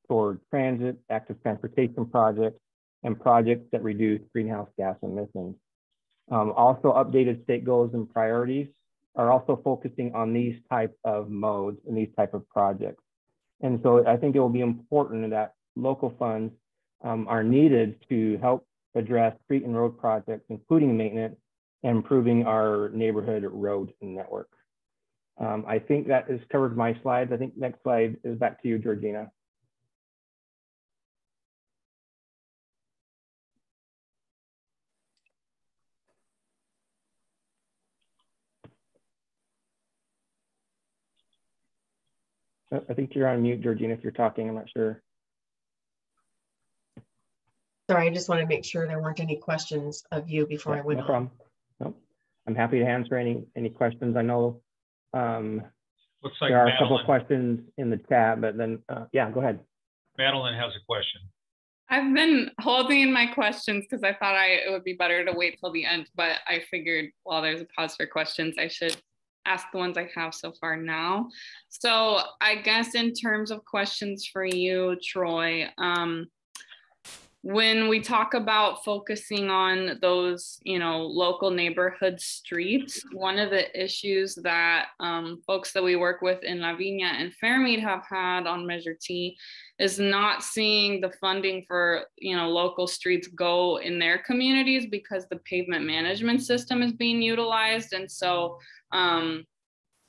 for transit, active transportation projects, and projects that reduce greenhouse gas emissions. Also, updated state goals and priorities are also focusing on these type of modes and these type of projects. And so I think it will be important that local funds are needed to help address street and road projects, including maintenance and improving our neighborhood road network. I think that has covered my slides. I think next slide is back to you, Georgina. I think you're on mute, Georgina, if you're talking. I'm not sure. Sorry, I just want to make sure there weren't any questions of you before I went on. No problem. Nope. I'm happy to answer any questions. I know looks like there are Madeline. a couple of questions in the chat, but then, yeah, go ahead. Madeline has a question. I've been holding in my questions because I thought it would be better to wait till the end, but I figured while there's a pause for questions, I should ask the ones I have so far now. So I guess in terms of questions for you, Troy, when we talk about focusing on those, local neighborhood streets, one of the issues that folks that we work with in La Viña and Fairmead have had on Measure T is not seeing the funding for, local streets go in their communities because the pavement management system is being utilized. And so,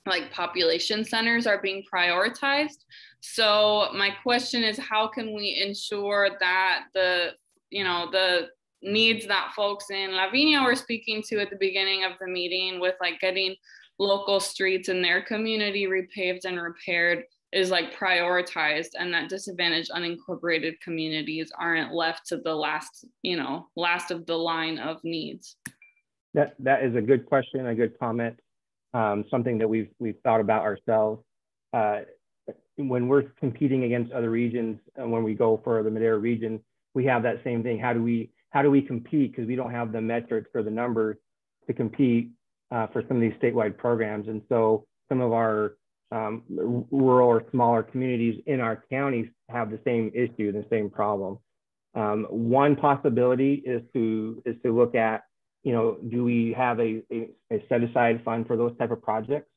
like population centers are being prioritized. So my question is, how can we ensure that the needs that folks in La Viña were speaking to at the beginning of the meeting with like getting local streets in their community repaved and repaired is like prioritized, and that disadvantaged unincorporated communities aren't left to the last of the line of needs? That is a good question, a good comment. Something that we've thought about ourselves. When we're competing against other regions, and when we go for the Madera region, we have that same thing. How do we compete? Because we don't have the metrics or the numbers to compete for some of these statewide programs. And so some of our rural or smaller communities in our counties have the same issue, the same problem. One possibility is to look at, do we have a set aside fund for those type of projects?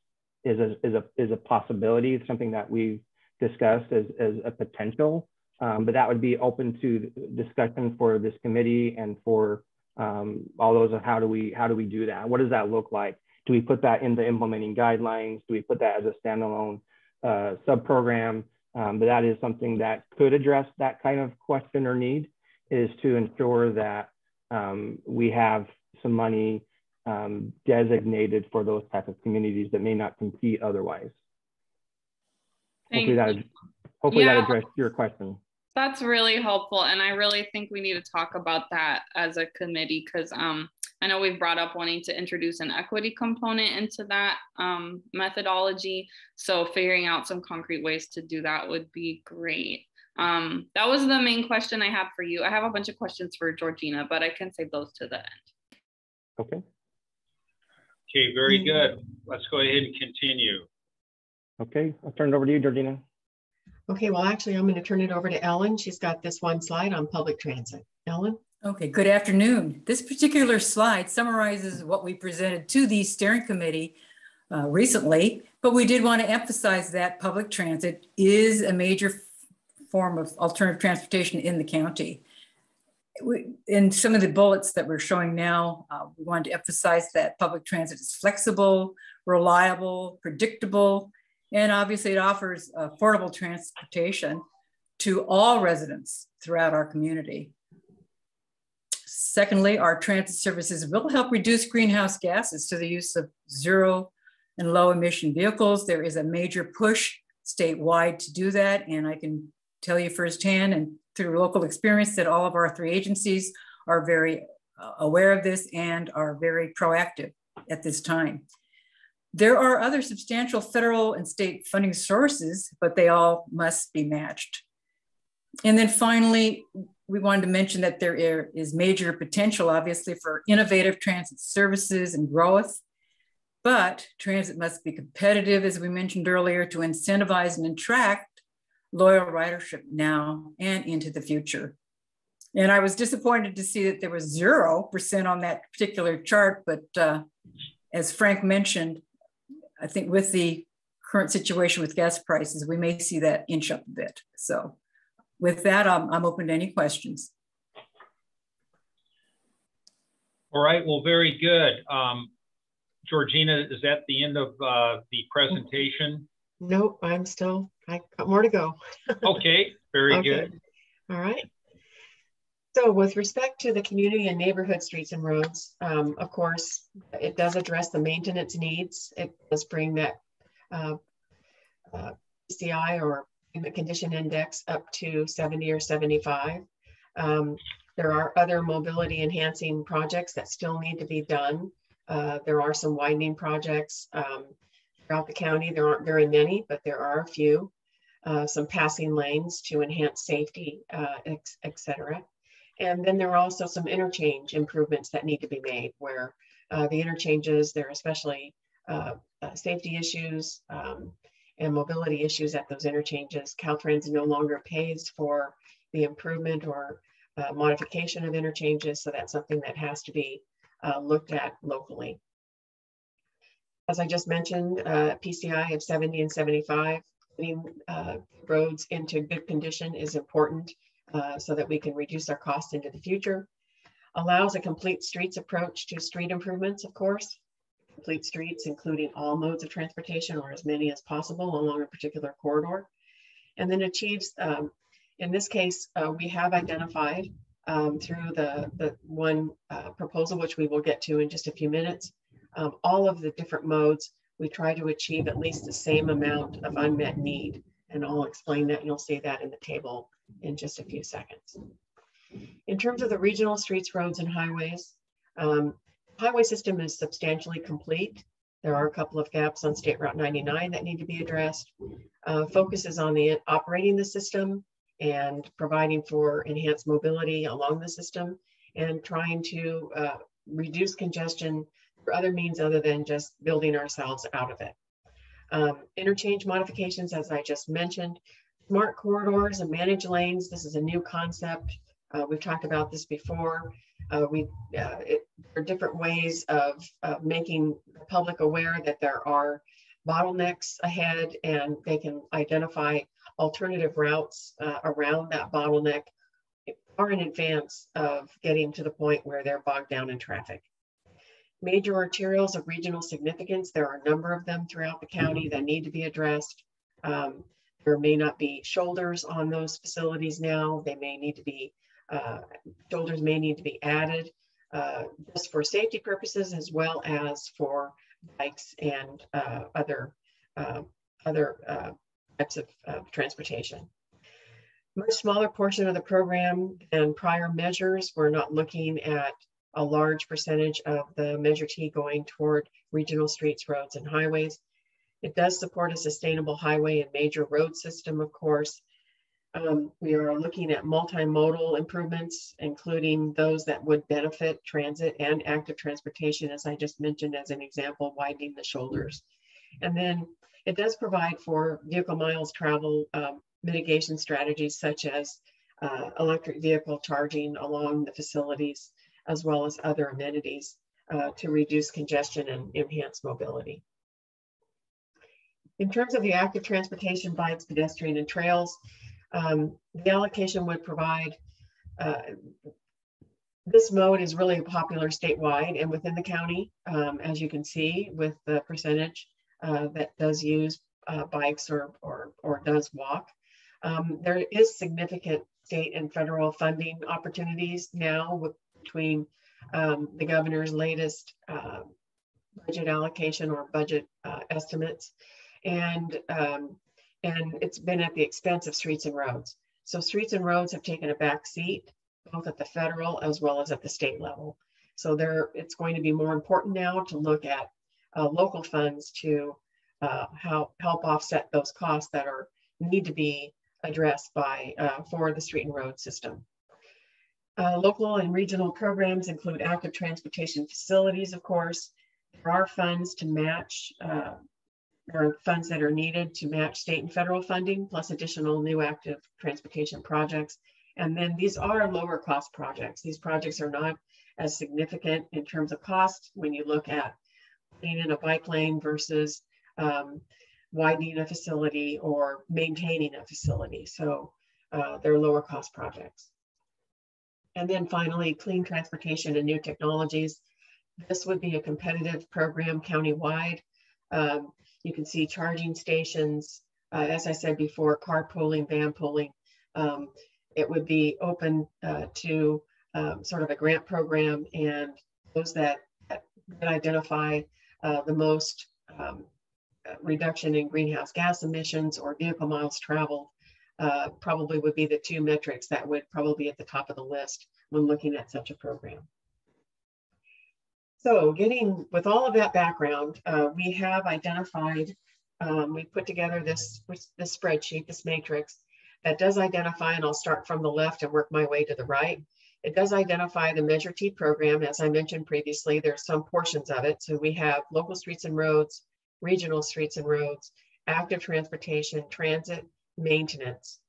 Is a possibility. It's something that we've discussed as a potential, but that would be open to discussion for this committee and for all those of how do we do that? What does that look like? Do we put that into implementing guidelines? Do we put that as a standalone sub-program? But that is something that could address that kind of question or need, is to ensure that we have some money designated for those type of communities that may not compete otherwise. Hopefully that addressed your question. That's really helpful. And I really think we need to talk about that as a committee, because I know we've brought up wanting to introduce an equity component into that methodology. So figuring out some concrete ways to do that would be great. That was the main question I have for you. I have a bunch of questions for Georgina, but I can save those to the end. Okay. Okay, very good. Let's go ahead and continue. Okay, I'll turn it over to you, Georgina. Okay, well, actually, I'm going to turn it over to Ellen. She's got this one slide on public transit. Ellen? Okay, good afternoon. This particular slide summarizes what we presented to the steering committee recently, but we did want to emphasize that public transit is a major form of alternative transportation in the county. In some of the bullets that we're showing now, we wanted to emphasize that public transit is flexible, reliable, predictable, and obviously it offers affordable transportation to all residents throughout our community. Secondly, our transit services will help reduce greenhouse gases through the use of zero and low emission vehicles. There is a major push statewide to do that, and I can tell you firsthand and through local experience that all of our 3 agencies are very aware of this and are very proactive at this time. There are other substantial federal and state funding sources, but they all must be matched. And then finally, we wanted to mention that there is major potential, obviously, for innovative transit services and growth, but transit must be competitive, as we mentioned earlier, to incentivize and attract loyal ridership now and into the future. And I was disappointed to see that there was 0% on that particular chart, but as Frank mentioned, I think with the current situation with gas prices, we may see that inch up a bit. So with that, I'm open to any questions. All right, well, very good. Georgina, is that the end of the presentation? Nope, I got more to go. Okay, very Okay. good. All right. So with respect to the community and neighborhood streets and roads, of course, it does address the maintenance needs. It does bring that PCI or pavement condition index up to 70 or 75. There are other mobility enhancing projects that still need to be done. There are some widening projects throughout the county. There aren't very many, but there are a few. Some passing lanes to enhance safety, et cetera. And then there are also some interchange improvements that need to be made where the interchanges, there are especially safety issues and mobility issues at those interchanges. Caltrans no longer pays for the improvement or modification of interchanges, so that's something that has to be looked at locally. As I just mentioned, PCI of 70 and 75, getting roads into good condition is important so that we can reduce our costs into the future. Allows a complete streets approach to street improvements, of course. Complete streets, including all modes of transportation or as many as possible along a particular corridor. And then achieves, in this case, we have identified through the one proposal, which we will get to in just a few minutes, all of the different modes, we try to achieve at least the same amount of unmet need. And I'll explain that, and you'll see that in the table in just a few seconds. In terms of the regional streets, roads, and highways, highway system is substantially complete. There are a couple of gaps on State Route 99 that need to be addressed. Focuses on the operating the system and providing for enhanced mobility along the system and trying to reduce congestion for other means other than just building ourselves out of it. Interchange modifications, as I just mentioned, smart corridors and managed lanes. This is a new concept. We've talked about this before. There are different ways of making the public aware that there are bottlenecks ahead and they can identify alternative routes around that bottleneck far in advance of getting to the point where they're bogged down in traffic. Major arterials of regional significance, there are a number of them throughout the county that need to be addressed. There may not be shoulders on those facilities now. They may need to be, shoulders may need to be added just for safety purposes as well as for bikes and other types of transportation. Much smaller portion of the program than prior measures. We're not looking at a large percentage of the Measure T going toward regional streets, roads, and highways. It does support a sustainable highway and major road system, of course. We are looking at multimodal improvements, including those that would benefit transit and active transportation, as I just mentioned as an example, widening the shoulders. And then it does provide for vehicle miles travel mitigation strategies such as electric vehicle charging along the facilities, as well as other amenities to reduce congestion and enhance mobility. In terms of the active transportation, bikes, pedestrian, and trails, the allocation would provide, this mode is really popular statewide and within the county, as you can see with the percentage that does use bikes or does walk. There is significant state and federal funding opportunities now between the governor's latest budget allocation or budget estimates, and it's been at the expense of streets and roads. So streets and roads have taken a back seat, both at the federal as well as at the state level. So it's going to be more important now to look at local funds to help offset those costs that need to be addressed for the street and road system. Local and regional programs include active transportation facilities, of course. There are funds to match, there are funds that are needed to match state and federal funding, plus additional new active transportation projects. And then these are lower cost projects. These projects are not as significant in terms of cost when you look at putting in a bike lane versus widening a facility or maintaining a facility. So they're lower cost projects. And then finally, clean transportation and new technologies. This would be a competitive program countywide. You can see charging stations, as I said before, carpooling, van pooling. It would be open to sort of a grant program, and those that identify the most reduction in greenhouse gas emissions or vehicle miles traveled probably would be the two metrics that would probably be at the top of the list when looking at such a program. So with all of that background, we have identified, we put together this spreadsheet, this matrix that does identify, and I'll start from the left and work my way to the right. It does identify the Measure T program. As I mentioned previously, there's some portions of it. So we have local streets and roads, regional streets and roads, active transportation, transit, maintenance,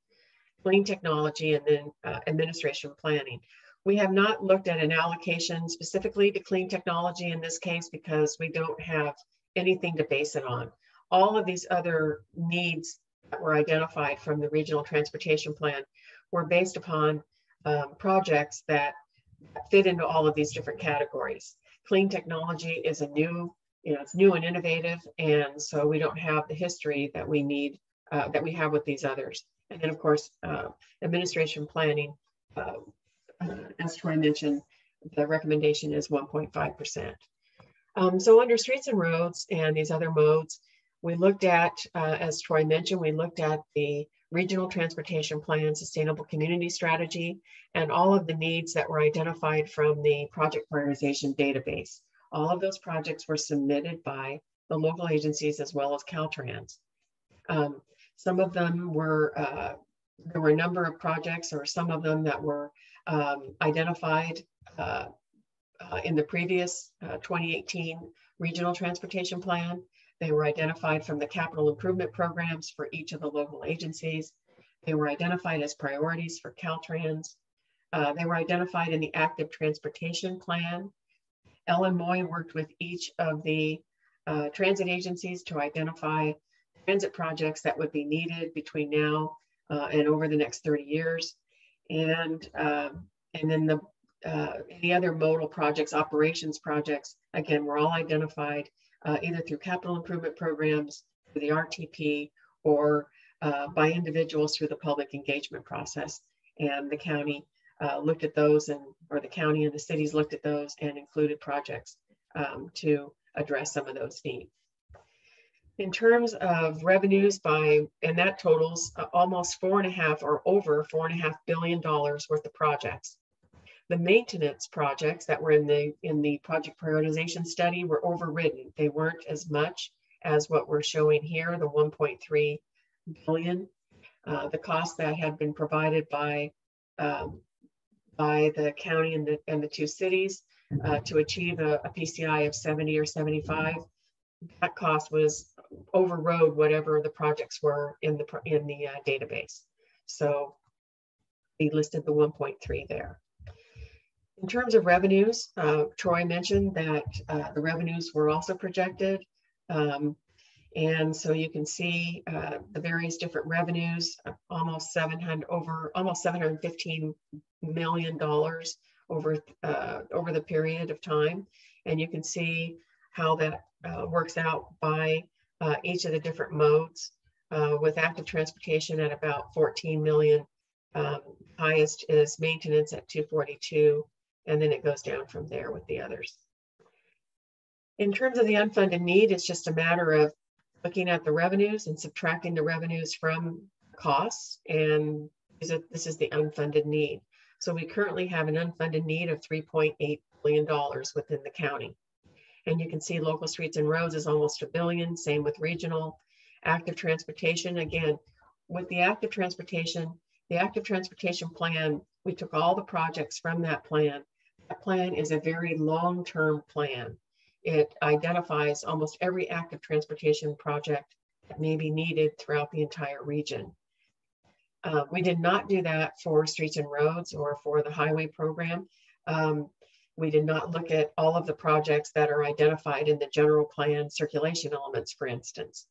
clean technology, and then administration planning. We have not looked at an allocation specifically to clean technology in this case because we don't have anything to base it on. All of these other needs that were identified from the regional transportation plan were based upon projects that fit into all of these different categories. Clean technology is it's new and innovative, and so we don't have the history that we need, that we have with these others. And then of course, administration planning, as Troy mentioned, the recommendation is 1.5%. So under streets and roads and these other modes, we looked at, as Troy mentioned, we looked at the regional transportation plan, sustainable community strategy, and all of the needs that were identified from the project prioritization database. All of those projects were submitted by the local agencies as well as Caltrans. Some of them were, there were a number of projects, or some of them that were identified in the previous 2018 regional transportation plan. They were identified from the capital improvement programs for each of the local agencies. They were identified as priorities for Caltrans. They were identified in the active transportation plan. Ellen Moy worked with each of the transit agencies to identify transit projects that would be needed between now and over the next 30 years. And then the other modal projects, operations projects, again, were all identified either through capital improvement programs, through the RTP, or by individuals through the public engagement process. And the county looked at those, or the county and the cities looked at those and included projects to address some of those needs. In terms of revenues and that totals almost $4.5 or over $4.5 billion worth of projects. The maintenance projects that were in the project prioritization study were overridden. They weren't as much as what we're showing here, the 1.3 billion. The costs that had been provided by the county and the two cities to achieve a PCI of 70 or 75. That cost was overrode whatever the projects were in the database. So we listed the 1.3 there. In terms of revenues, Troy mentioned that the revenues were also projected. And so you can see the various different revenues, almost $715 million over the period of time. And you can see how that works out by each of the different modes, with active transportation at about 14 million. Highest is maintenance at 242, and then it goes down from there with the others. In terms of the unfunded need, it's just a matter of looking at the revenues and subtracting the revenues from costs, and this is the unfunded need. So we currently have an unfunded need of $3.8 billion within the county. And you can see local streets and roads is almost $1 billion, same with regional. Active transportation, again, with the active transportation plan, we took all the projects from that plan. That plan is a very long-term plan. It identifies almost every active transportation project that may be needed throughout the entire region. We did not do that for streets and roads or for the highway program. We did not look at all of the projects that are identified in the general plan circulation elements, for instance.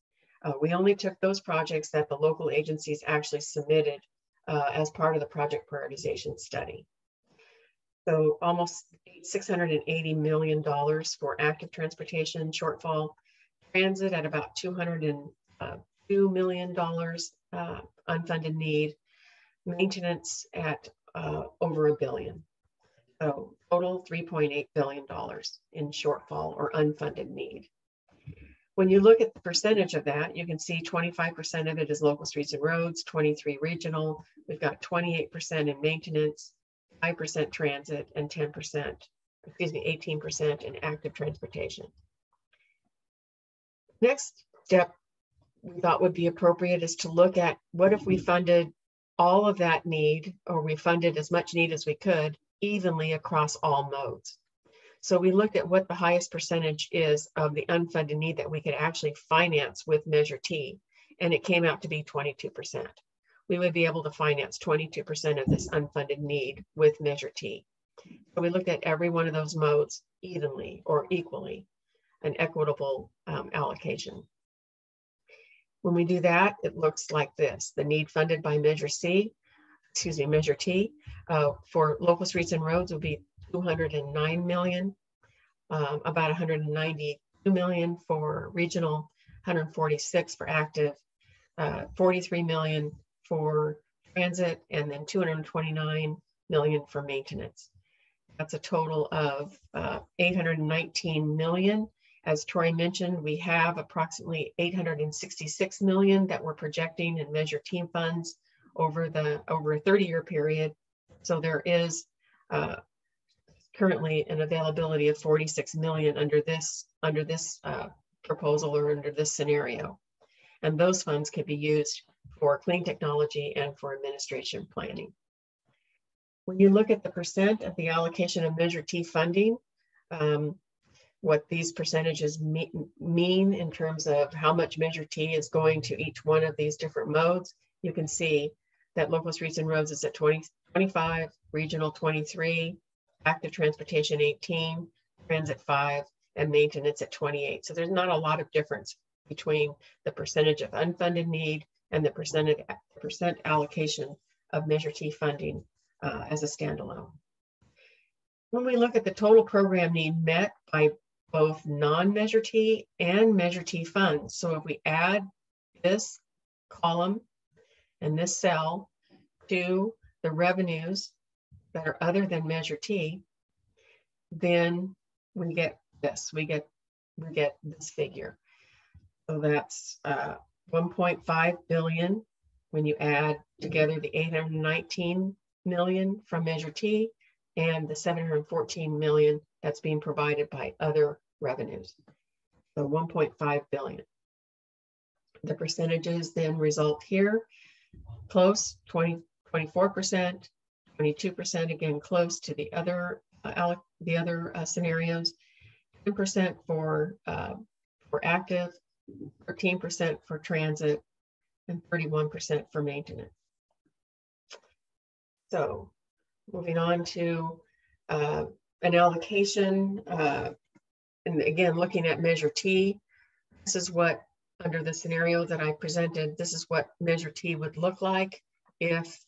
We only took those projects that the local agencies actually submitted as part of the project prioritization study. So almost $680 million for active transportation shortfall, transit at about $202 million unfunded need, maintenance at over $1 billion. So total $3.8 billion in shortfall or unfunded need. When you look at the percentage of that, you can see 25% of it is local streets and roads, 23 regional. We've got 28% in maintenance, 5% transit, and 18% in active transportation. Next step we thought would be appropriate is to look at what if we funded all of that need, or we funded as much need as we could evenly across all modes. So we looked at what the highest percentage is of the unfunded need that we could actually finance with Measure T, and it came out to be 22%. We would be able to finance 22% of this unfunded need with Measure T. So we looked at every one of those modes evenly or equally, an equitable allocation. When we do that, it looks like this. The need funded by Measure T, for local streets and roads would be $209 million, about $192 million for regional, $146 for active, $43 million for transit, and then $229 million for maintenance. That's a total of $819 million. As Troy mentioned, we have approximately $866 million that we're projecting in Measure T funds over a 30-year period. So there is currently an availability of $46 million under this proposal or under this scenario. And those funds can be used for clean technology and for administration planning. When you look at the percent of the allocation of Measure T funding, what these percentages mean in terms of how much Measure T is going to each one of these different modes, you can see that local streets and roads is at 25, regional 23, active transportation 18, transit 5, and maintenance at 28. So there's not a lot of difference between the percentage of unfunded need and the percent allocation of Measure T funding as a standalone. When we look at the total program need met by both non-Measure T and Measure T funds, so if we add this column and this cell to the revenues that are other than Measure T, then we get this. We get this figure. So that's 1.5 billion when you add together the 819 million from Measure T and the 714 million that's being provided by other revenues. So 1.5 billion. The percentages then result here, close, 24%, 22%, again, close to the other scenarios, 10% for active, 13% for transit, and 31% for maintenance. So moving on to an allocation, and again, looking at Measure T, this is what, under the scenario that I presented, this is what Measure T would look like if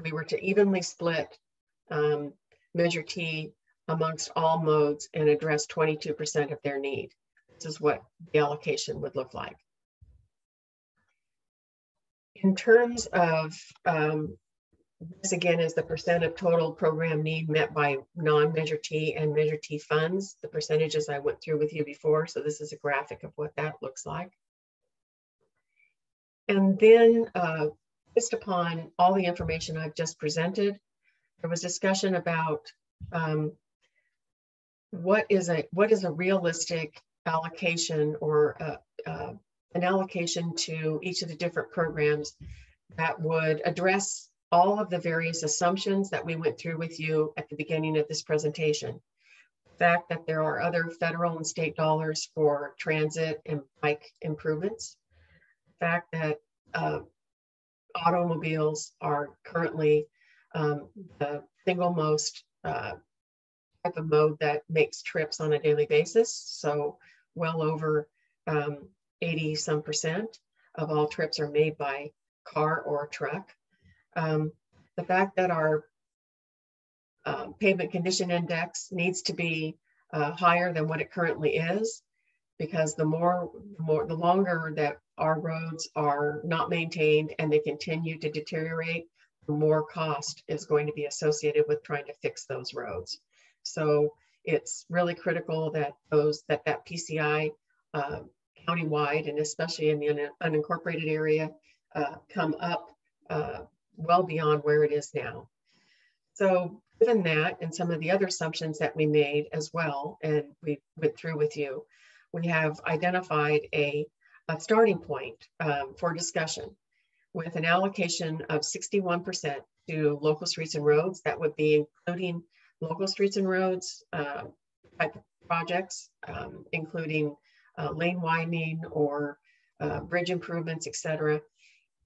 we were to evenly split Measure T amongst all modes and address 22% of their need. This is what the allocation would look like. In terms of, this again is the percent of total program need met by non-Measure T and Measure T funds, the percentages I went through with you before. So this is a graphic of what that looks like. And then based upon all the information I've just presented, there was discussion about what is a realistic allocation, or an allocation to each of the different programs that would address all of the various assumptions that we went through with you at the beginning of this presentation. The fact that there are other federal and state dollars for transit and bike improvements. The fact that automobiles are currently the single most type of mode that makes trips on a daily basis. So well over 80% of all trips are made by car or truck. The fact that our pavement condition index needs to be higher than what it currently is, because the longer that our roads are not maintained and they continue to deteriorate, the more cost is going to be associated with trying to fix those roads. So it's really critical that that PCI countywide, and especially in the unincorporated area, come up well beyond where it is now. So given that, and some of the other assumptions that we made as well, and we went through with you, we have identified a starting point for discussion with an allocation of 61% to local streets and roads. That would be including local streets and roads type of projects, including lane widening or bridge improvements, etc.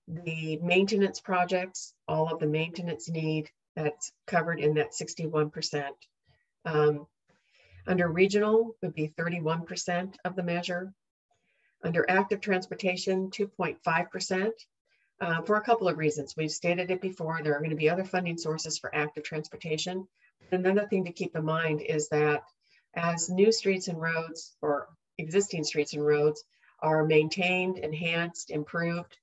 The maintenance projects, all of the maintenance need, that's covered in that 61%. Under regional would be 31% of the measure. Under active transportation, 2.5%, for a couple of reasons. We've stated it before, there are going to be other funding sources for active transportation. Another thing to keep in mind is that as new streets and roads, or existing streets and roads, are maintained, enhanced, improved,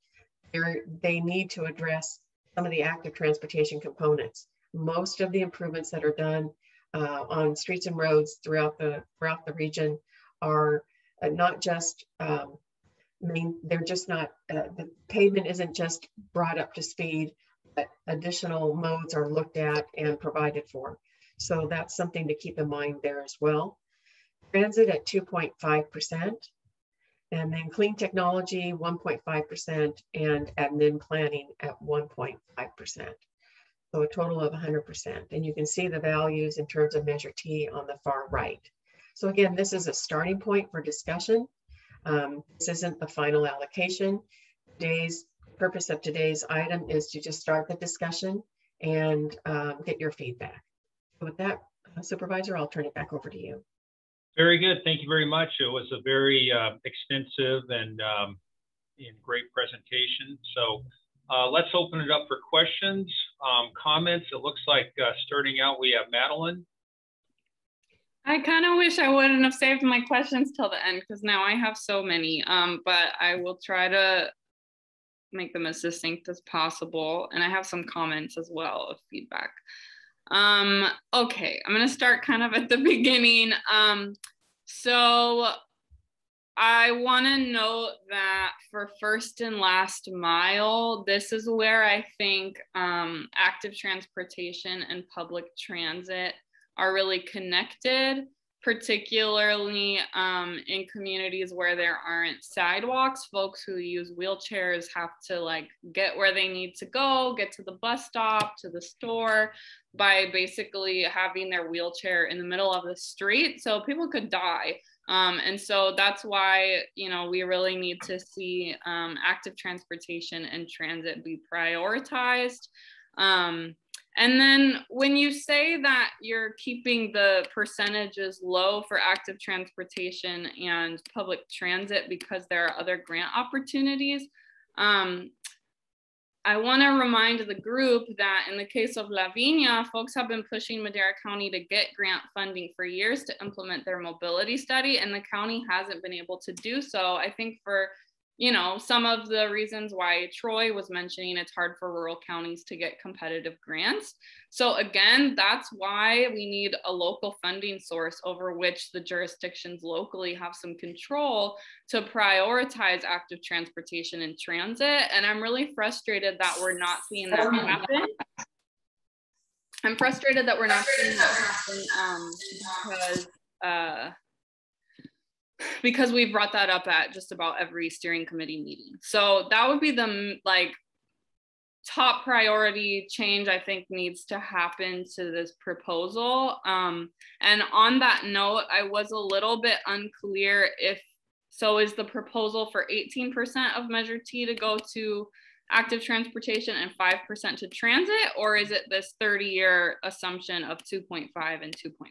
they need to address some of the active transportation components. Most of the improvements that are done on streets and roads throughout the region are not just they're just not, the pavement isn't just brought up to speed, but additional modes are looked at and provided for. So that's something to keep in mind there as well. Transit at 2.5%, and then clean technology 1.5%, and admin planning at 1.5%. So a total of 100%. And you can see the values in terms of Measure T on the far right. So again, this is a starting point for discussion. This isn't the final allocation. Today's purpose of today's item is to just start the discussion and get your feedback. So with that, Supervisor, I'll turn it back over to you. Very good. Thank you very much. It was a very extensive and great presentation. So let's open it up for questions, comments. It looks like starting out, we have Madeline. I kind of wish I wouldn't have saved my questions till the end, because now I have so many, but I will try to make them as succinct as possible. And I have some comments as well of feedback. Okay, I'm going to start kind of at the beginning. So I want to note that for first and last mile, this is where I think active transportation and public transit are really connected, particularly in communities where there aren't sidewalks. Folks who use wheelchairs have to like get where they need to go, get to the bus stop, to the store, by basically having their wheelchair in the middle of the street. So people could die. And so that's why, you know, we really need to see active transportation and transit be prioritized. And then when you say that you're keeping the percentages low for active transportation and public transit because there are other grant opportunities, I want to remind the group that in the case of Lavinia, folks have been pushing Madera County to get grant funding for years to implement their mobility study, and the county hasn't been able to do so. I think for, you know, some of the reasons why Troy was mentioning, it's hard for rural counties to get competitive grants. So again, that's why we need a local funding source over which the jurisdictions locally have some control to prioritize active transportation and transit. And I'm really frustrated that we're not seeing that happen. I'm frustrated that we're not seeing that happen because we've brought that up at just about every steering committee meeting. So that would be the top priority change I think needs to happen to this proposal. And on that note, I was a little bit unclear if, so is the proposal for 18% of Measure T to go to active transportation and 5% to transit, or is it this 30-year assumption of 2.5 and 2.5?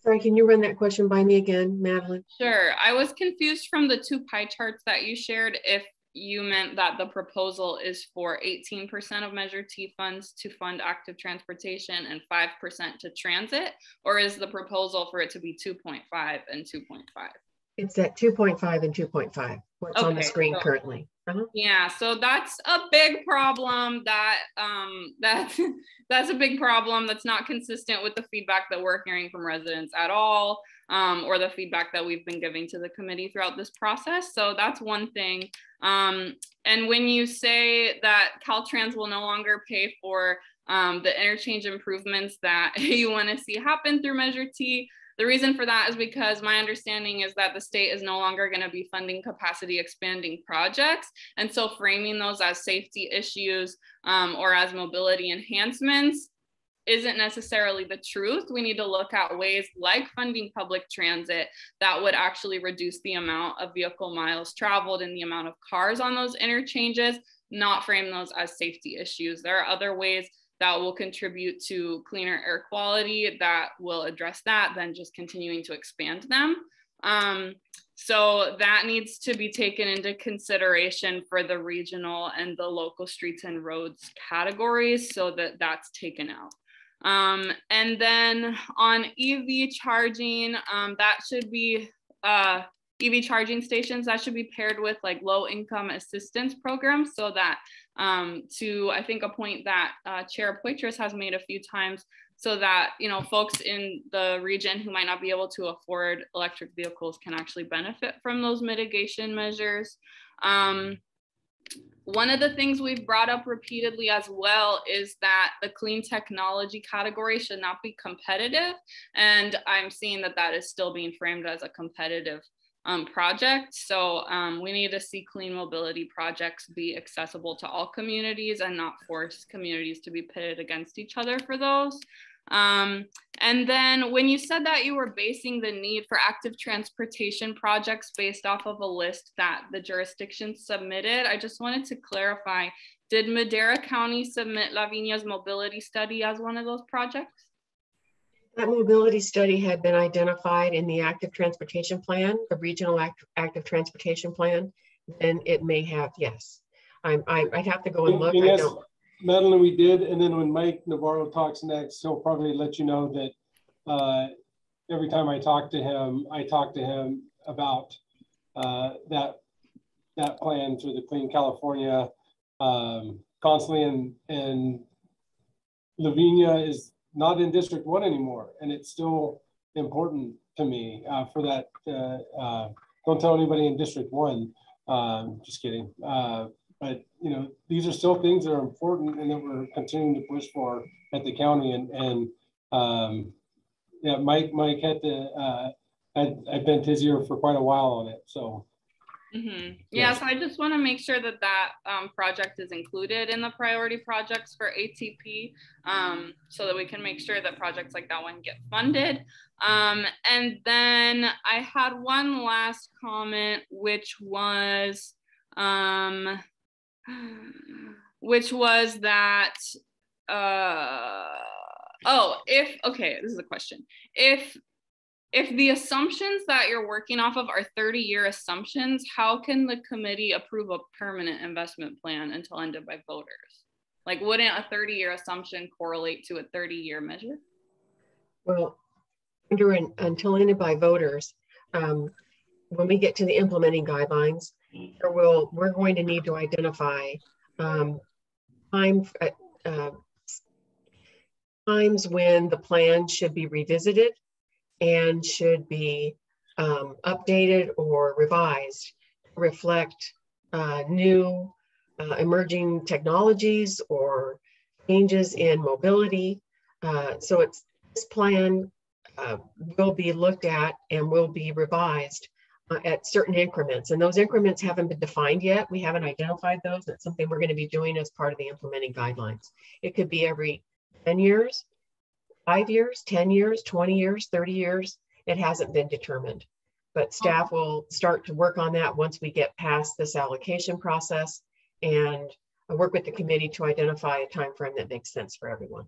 Sorry, can you run that question by me again, Madeline? Sure. I was confused from the two pie charts that you shared if you meant that the proposal is for 18% of Measure T funds to fund active transportation and 5% to transit, or is the proposal for it to be 2.5 and 2.5? It's at 2.5 and 2.5, what's on the screen currently. Yeah, so that's a big problem that's a big problem that's not consistent with the feedback that we're hearing from residents at all, or the feedback that we've been giving to the committee throughout this process. So that's one thing. And when you say that Caltrans will no longer pay for the interchange improvements that you want to see happen through Measure T, the reason for that is because my understanding is that the state is no longer going to be funding capacity expanding projects. And so framing those as safety issues or as mobility enhancements isn't necessarily the truth. We need to look at ways like funding public transit that would actually reduce the amount of vehicle miles traveled and the amount of cars on those interchanges, not frame those as safety issues. There are other ways that will contribute to cleaner air quality that will address that than just continuing to expand them. So that needs to be taken into consideration for the regional and the local streets and roads categories so that that's taken out. And then on EV charging, that should be EV charging stations that should be paired with like low income assistance programs so that to I think a point that Chair Poitras has made a few times so that, you know, folks in the region who might not be able to afford electric vehicles can actually benefit from those mitigation measures. One of the things we've brought up repeatedly as well is that the clean technology category should not be competitive. And I'm seeing that that is still being framed as a competitive project. So we need to see clean mobility projects be accessible to all communities and not force communities to be pitted against each other for those. And then when you said that you were basing the need for active transportation projects based off of a list that the jurisdiction submitted, I just wanted to clarify, did Madera County submit Lavinia's mobility study as one of those projects? That mobility study had been identified in the active transportation plan, the regional active transportation plan, then it may have, yes. I'd have to go and look. Yes, Madeline, we did. And then when Mike Navarro talks next, he'll probably let you know that every time I talk to him about that plan through the Clean California constantly, and Lavinia is not in District 1 anymore, and it's still important to me for that. Don't tell anybody in District 1. Just kidding. But you know, these are still things that are important and that we're continuing to push for at the county. And yeah, Mike had to. I've been to his ear for quite a while on it. So. Mm-hmm. Yeah, so I just want to make sure that that project is included in the priority projects for ATP so that we can make sure that projects like that one get funded. And then I had one last comment, which was, which was that, okay, this is a question. If the assumptions that you're working off of are 30-year assumptions, how can the committee approve a permanent investment plan until ended by voters? Like, wouldn't a 30-year assumption correlate to a 30-year measure? Well, until ended by voters, when we get to the implementing guidelines, we're going to need to identify times when the plan should be revisited and should be updated or revised to reflect new emerging technologies or changes in mobility. So this plan will be looked at and will be revised at certain increments. And those increments haven't been defined yet. We haven't identified those. That's something we're going to be doing as part of the implementing guidelines. It could be every 10 years, 5 years, 10 years, 20 years, 30 years. It hasn't been determined. But staff will start to work on that once we get past this allocation process and work with the committee to identify a time frame that makes sense for everyone.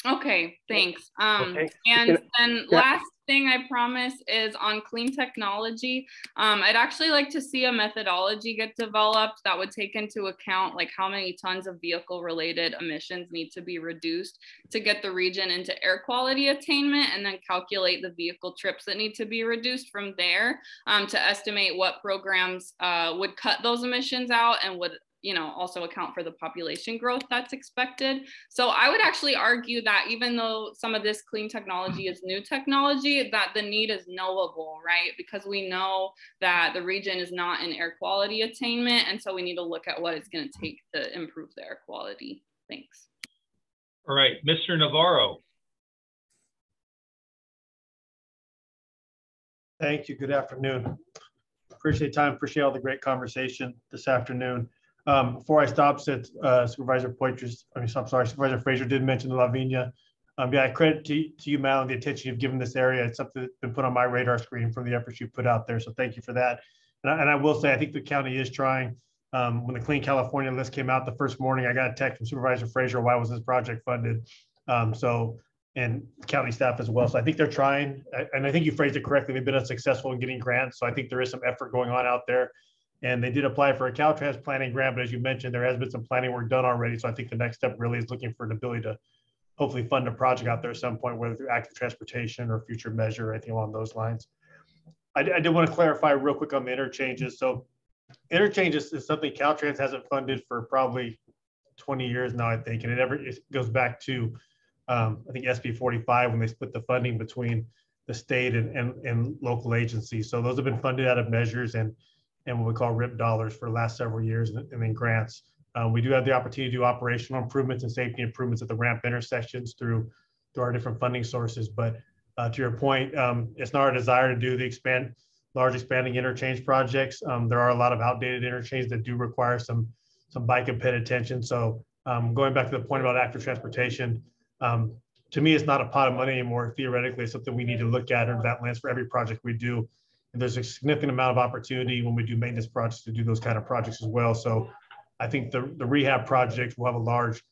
Okay, thanks. Okay. And then last thing I promise is on clean technology. I'd actually like to see a methodology get developed that would take into account like how many tons of vehicle related emissions need to be reduced to get the region into air quality attainment, and then calculate the vehicle trips that need to be reduced from there to estimate what programs would cut those emissions out and would also account for the population growth that's expected. So I would actually argue that even though some of this clean technology is new technology, that the need is knowable, right? Because we know that the region is not in air quality attainment. And so we need to look at what it's going to take to improve the air quality. Thanks. All right, Mr. Navarro. Thank you. Good afternoon. Appreciate time. Appreciate all the great conversation this afternoon. Before I stop, since Supervisor Frazier did mention the Lavinia. Yeah, credit to you, Mal, and the attention you've given this area. It's something that's been put on my radar screen from the efforts you put out there. So thank you for that. And I will say, I think the county is trying. When the Clean California list came out the first morning, I got a text from Supervisor Frazier, why was this project funded? And county staff as well. So I think they're trying, and I think you phrased it correctly. They've been unsuccessful in getting grants. So I think there is some effort going on out there. And they did apply for a Caltrans planning grant, but as you mentioned, there has been some planning work done already. So I think the next step really is looking for an ability to hopefully fund a project out there at some point, whether through active transportation or future measure or anything along those lines. I did want to clarify real quick on the interchanges. So interchanges is something Caltrans hasn't funded for probably 20 years now, I think. And it goes back to, I think SB 45 when they split the funding between the state and local agencies. So those have been funded out of measures and what we call RIP dollars for the last several years, and then grants. We do have the opportunity to do operational improvements and safety improvements at the ramp intersections through our different funding sources. But to your point, it's not our desire to do the large expanding interchange projects. There are a lot of outdated interchanges that do require some bike and ped attention. So going back to the point about active transportation, to me, it's not a pot of money anymore. Theoretically, it's something we need to look at under that lens for every project we do. And there's a significant amount of opportunity when we do maintenance projects to do those kind of projects as well. So I think the rehab projects will have a large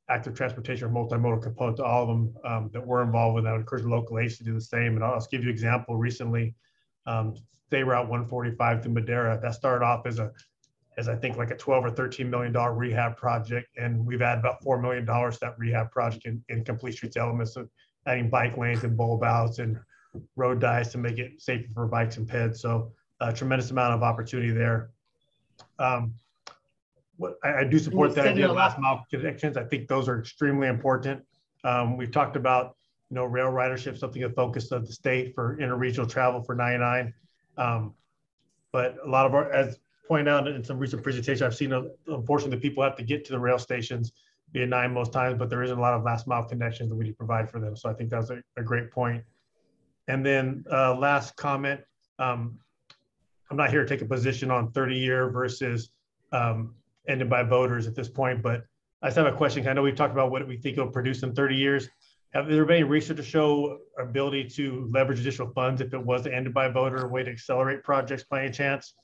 active transportation or multimodal component to all of them that we're involved with. I would encourage the local agencies to do the same. And I'll just give you an example. Recently, State Route 145 through Madera, that started off as I think like a $12 or $13 million rehab project. And we've added about $4 million to that rehab project in complete streets elements of adding bike lanes and bulb outs and road dies to make it safer for bikes and peds. So a tremendous amount of opportunity there. I do support the idea of last mile connections. I think those are extremely important. We've talked about, rail ridership, something a focus of the state for interregional travel for 99. But a lot of as pointed out in some recent presentations, I've seen, unfortunately, people have to get to the rail stations via 9 most times, but there isn't a lot of last mile connections that we need to provide for them. So I think that's a great point. And then last comment, I'm not here to take a position on 30-year versus ended by voters at this point, but I just have a question. I know we've talked about what we think it'll produce in 30 years. Have there been any research to show our ability to leverage additional funds if it was ended by voter, a way to accelerate projects by any chance?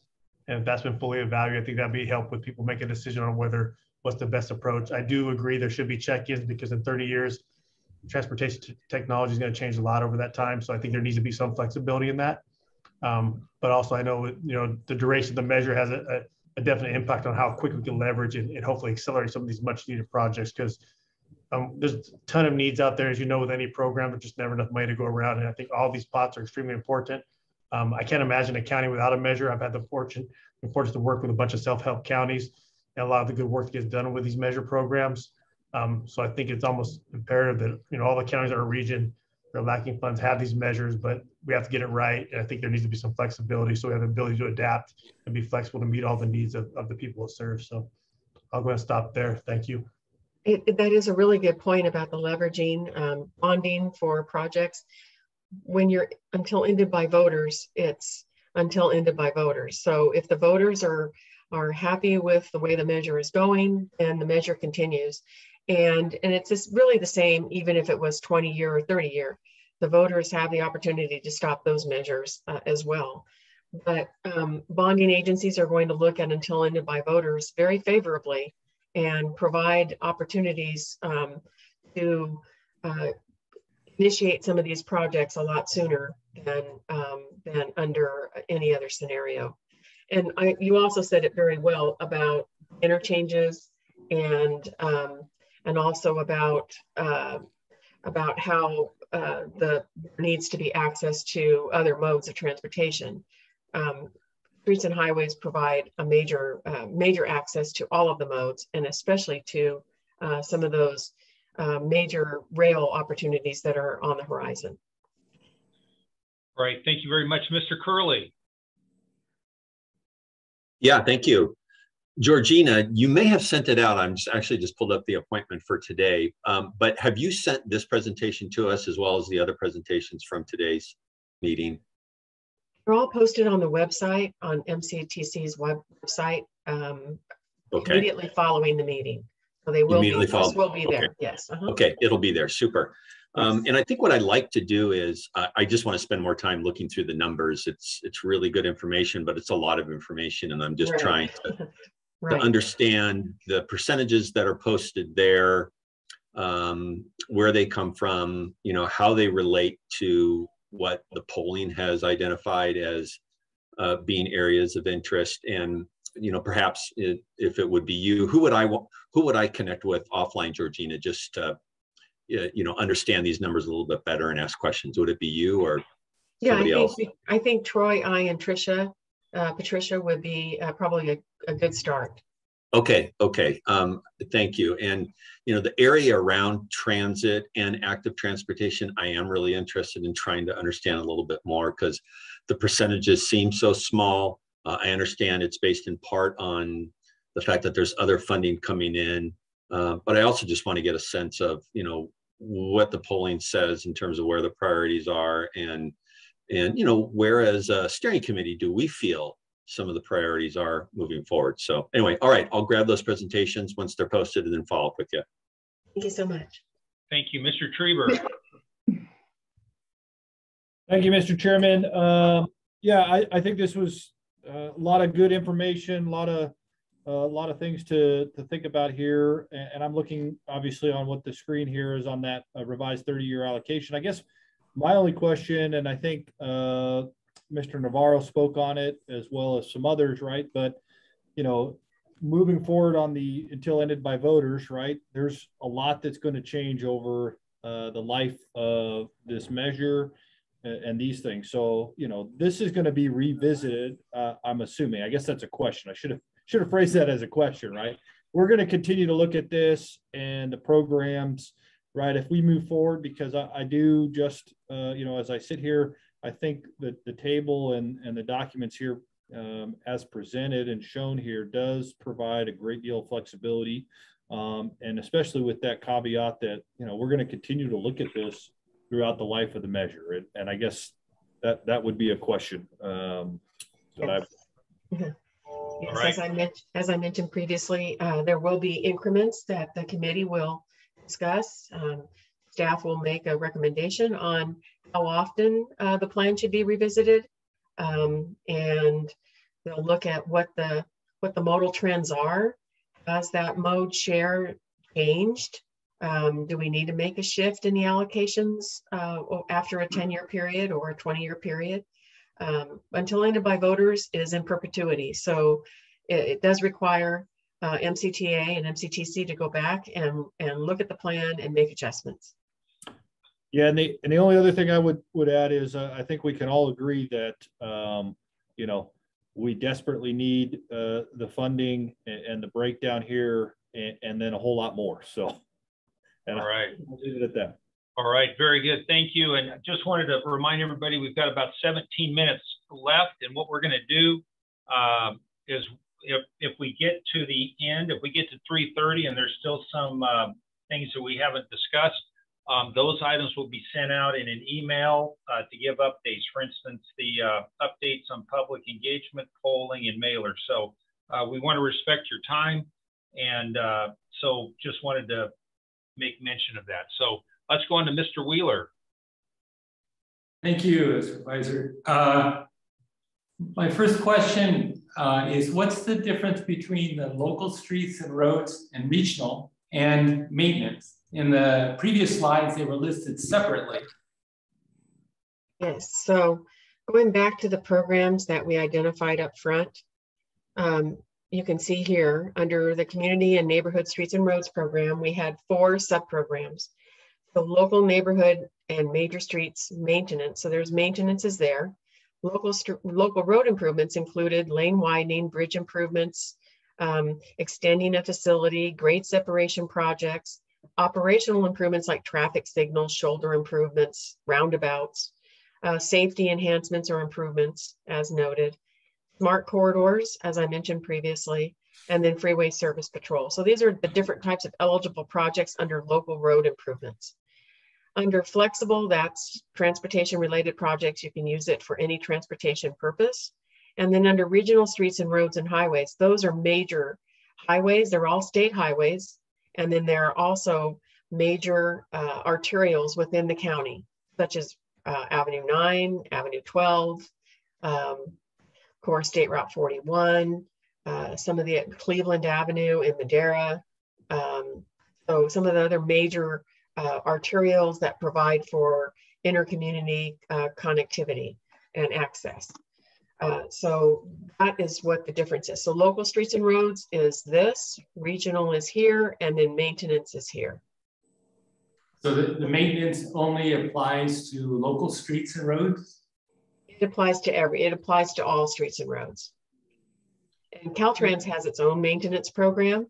And if that's been fully evaluated, I think that'd be help with people making a decision on whether what's the best approach. I do agree there should be check-ins because in 30 years, transportation technology is going to change a lot over that time. So I think there needs to be some flexibility in that. But also I know, the duration of the measure has a definite impact on how quick we can leverage and hopefully accelerate some of these much needed projects, because there's a ton of needs out there, as you know, with any program, but just never enough money to go around. And I think all these pots are extremely important. I can't imagine a county without a measure. I've had the fortune to work with a bunch of self-help counties, and a lot of the good work gets done with these measure programs. So I think it's almost imperative that, all the counties in our region, they're lacking funds, have these measures, but we have to get it right. And I think there needs to be some flexibility, so we have the ability to adapt and be flexible to meet all the needs of the people it serves. So I'll go ahead and stop there. Thank you. That is a really good point about the leveraging bonding for projects. When you're until ended by voters, it's until ended by voters. So if the voters are happy with the way the measure is going, then the measure continues. And it's just really the same, even if it was 20-year or 30-year, the voters have the opportunity to stop those measures as well. But bonding agencies are going to look at until ended by voters very favorably and provide opportunities to initiate some of these projects a lot sooner than under any other snenario. And you also said it very well about interchanges and also about how there needs to be access to other modes of transportation. Streets and highways provide a major access to all of the modes, and especially to some of those major rail opportunities that are on the horizon. Right. Thank you very much, Mr. Curley. Yeah, thank you. Georgina, you may have sent it out. I'm just pulled up the appointment for today. But have you sent this presentation to us as well as the other presentations from today's meeting? They're all posted on the website, on MCTC's website, immediately following the meeting. So they will be there. Okay. Yes. Okay, it'll be there. Super. And I think what I'd like to do is I just want to spend more time looking through the numbers. It's really good information, but it's a lot of information, and I'm just trying to understand the percentages that are posted there, where they come from, how they relate to what the polling has identified as being areas of interest. And perhaps if it would be you, who would I connect with offline, Georgina, just to understand these numbers a little bit better and ask questions? Would it be you or somebody else? I think Troy, and Tricia, Patricia would be probably a good start. Okay. Thank you. And the area around transit and active transportation, I am really interested in trying to understand a little bit more, because the percentages seem so small. I understand it's based in part on the fact that there's other funding coming in, but I also just want to get a sense of what the polling says in terms of where the priorities are, and where as a steering committee do we feel some of the priorities are moving forward. So anyway, all right, I'll grab those presentations once they're posted and then follow up with you. Thank you so much. Thank you, Mr. Trieber. Thank you, Mr. Chairman. Yeah, I think this was a lot of good information, a lot of things to think about here. And I'm looking obviously on what the screen here is on that revised 30-year allocation. I guess my only question, and I think Mr. Navarro spoke on it as well as some others, right? But, moving forward on the until ended by voters, right? There's a lot that's going to change over the life of this measure and these things. So, this is going to be revisited, I'm assuming. I guess that's a question. I should have phrased that as a question, right? We're going to continue to look at this and the programs, right? If we move forward, because I do just, as I sit here, I think that the table and the documents here as presented and shown here does provide a great deal of flexibility. And especially with that caveat that, we're going to continue to look at this throughout the life of the measure. And I guess that would be a question that I. Yes, right. As I mentioned previously, there will be increments that the committee will discuss. Staff will make a recommendation on how often the plan should be revisited, and they'll look at what the modal trends are, Has that mode share changed? Do we need to make a shift in the allocations after a 10-year period or a 20-year period? Until ended by voters is in perpetuity. So it does require MCTA and MCTC to go back and look at the plan and make adjustments. Yeah, and the only other thing I would add is I think we can all agree that you know, we desperately need the funding and the breakdown here, and then a whole lot more. So, all right, I'll leave it at that. All right, very good. Thank you. And I just wanted to remind everybody we've got about 17 minutes left, and what we're going to do is if we get to the end, if we get to 3:30 and there's still some things that we haven't discussed, those items will be sent out in an email to give updates. For instance, the updates on public engagement, polling, and mailers. So we want to respect your time, and so just wanted to make mention of that. So let's go on to Mr. Wheeler. Thank you, Supervisor. My first question is, what's the difference between the local streets and roads and regional and maintenance? In the previous slides, they were listed separately. Yes, so going back to the programs that we identified up front, you can see here under the Community and Neighborhood Streets and Roads program, we had 4 sub-programs. The local neighborhood and major streets maintenance, so there's maintenances there. Local road improvements included lane widening, bridge improvements, extending a facility, grade separation projects, operational improvements like traffic signals, shoulder improvements, roundabouts, safety enhancements or improvements as noted, smart corridors, as I mentioned previously, and then freeway service patrol. So these are the different types of eligible projects under local road improvements. Under flexible, that's transportation related projects. You can use it for any transportation purpose. And then under regional streets and roads and highways, those are major highways. They're all state highways. And then there are also major arterials within the county, such as Avenue 9, Avenue 12, Core State Route 41, some of the Cleveland Avenue in Madera. So some of the other major arterials that provide for intercommunity connectivity and access. So that is what the difference is. So local streets and roads is this, regional is here, and then maintenance is here. So the maintenance only applies to local streets and roads? It applies to all streets and roads. And Caltrans has its own maintenance program.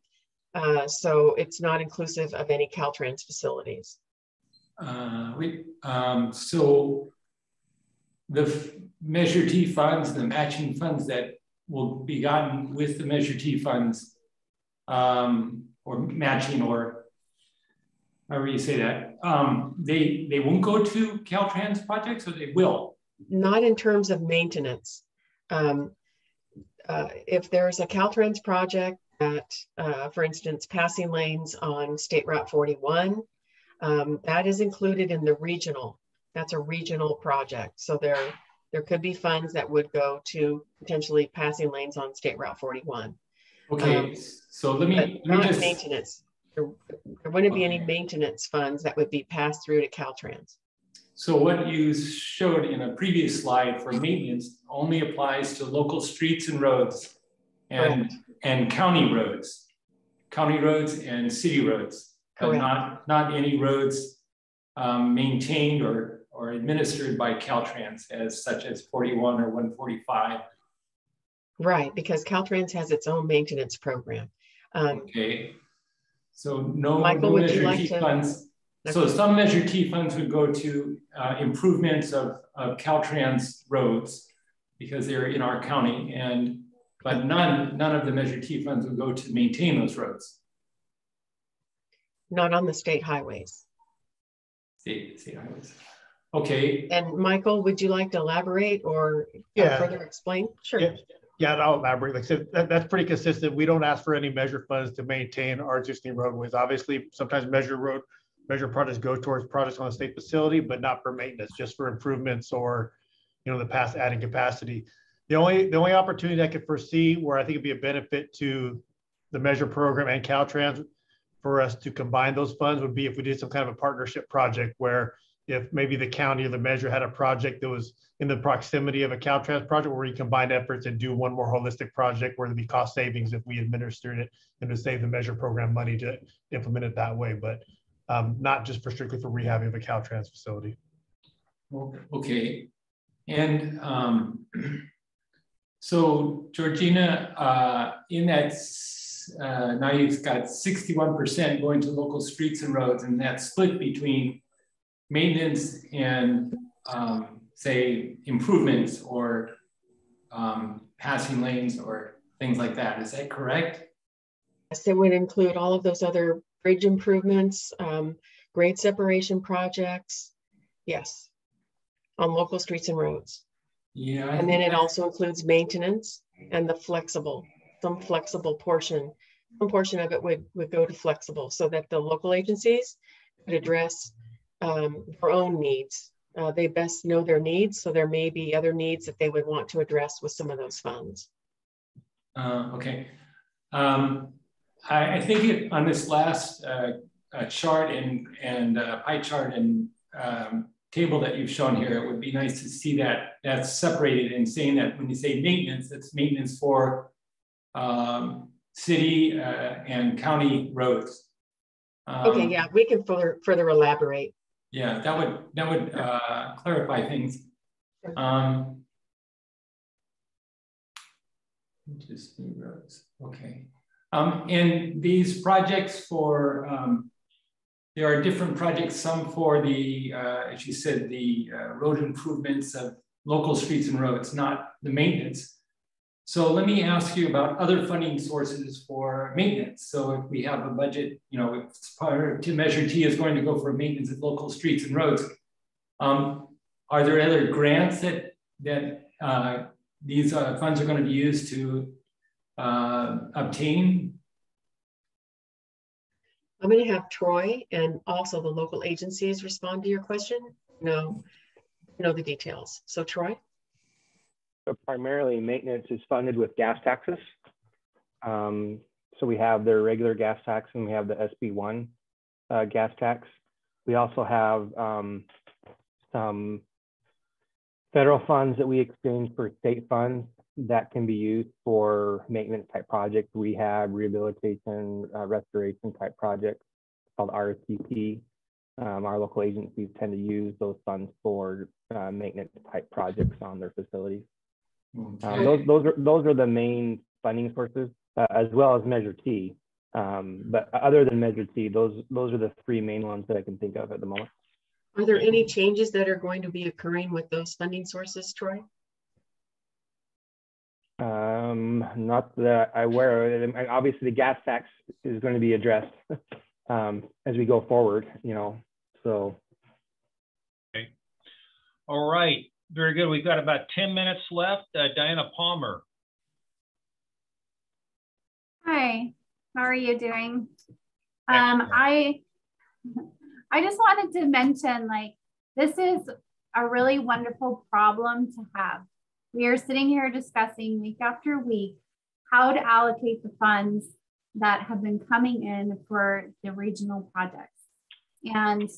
So it's not inclusive of any Caltrans facilities. So the Measure T funds, the matching funds that will be gotten with the Measure T funds, or matching, or however you say that, they won't go to Caltrans projects, or they will? Not in terms of maintenance. If there's a Caltrans project that, for instance, passing lanes on State Route 41, that is included in the regional. That's a regional project. So there could be funds that would go to potentially passing lanes on State Route 41. Okay, so let me just... maintenance. There wouldn't be any maintenance funds that would be passed through to Caltrans. So what you showed in a previous slide for maintenance only applies to local streets and roads and county roads and city roads, but not any roads maintained or administered by Caltrans, as such as 41 or 145. Right, because Caltrans has its own maintenance program. Okay, so no Michael, Measure T funds. Okay. So some Measure T funds would go to improvements of Caltrans roads because they're in our county, but none of the Measure T funds would go to maintain those roads. Not on the state highways. State highways. Okay. And Michael, would you like to elaborate or further explain? Sure. Yeah, I'll elaborate. Like I said, that's pretty consistent. We don't ask for any measure funds to maintain our existing roadways. Obviously, sometimes measure projects go towards projects on a state facility, but not for maintenance, just for improvements or, the past adding capacity. The only opportunity I could foresee where I think it'd be a benefit to the measure program and Caltrans for us to combine those funds would be if we did some kind of a partnership project where if maybe the county or the measure had a project that was in the proximity of a Caltrans project where we combine efforts and do one more holistic project where there'd be cost savings if we administered it and to save the measure program money to implement it that way, but not just strictly for rehabbing of a Caltrans facility. Okay. And so Georgina, in that, now you've got 61% going to local streets and roads, and that's split between maintenance and say improvements or passing lanes or things like that. Is that correct? Yes, it would include all of those other bridge improvements, grade separation projects. Yes, on local streets and roads. Yeah. And then it also includes maintenance and the flexible, some flexible portion. Some portion of it would go to flexible so that the local agencies could address their own needs. They best know their needs, so there may be other needs that they would want to address with some of those funds. Okay. I think on this last chart and pie chart and table that you've shown here, it would be nice to see that that's separated and saying that when you say maintenance, that's maintenance for city and county roads. Okay, yeah, we can further elaborate. Yeah, that would clarify things. Just new roads. Okay. And these projects for there are different projects. Some for the, as you said, the road improvements of local streets and roads, not the maintenance. So let me ask you about other funding sources for maintenance. So if we have a budget, you know, if part to Measure T is going to go for maintenance of local streets and roads, are there other grants that these funds are going to be used to obtain? I'm going to have Troy and also the local agencies respond to your question. No, know the details. So Troy? So primarily maintenance is funded with gas taxes. So we have their regular gas tax and we have the SB1 gas tax. We also have some federal funds that we exchange for state funds that can be used for maintenance type projects, rehab, rehabilitation, restoration type projects called RSTP. Our local agencies tend to use those funds for maintenance type projects on their facilities. Those are the main funding sources, as well as Measure T. But other than Measure T, those are the three main ones that I can think of at the moment. Are there any changes that are going to be occurring with those funding sources, Troy? Not that I'm aware of. Obviously, the gas tax is going to be addressed as we go forward, you know, so. Okay. All right. Very good. We've got about 10 minutes left. Diana Palmer. Hi, how are you doing? I just wanted to mention, like, this is a really wonderful problem to have. We are sitting here discussing week after week how to allocate the funds that have been coming in for the regional projects and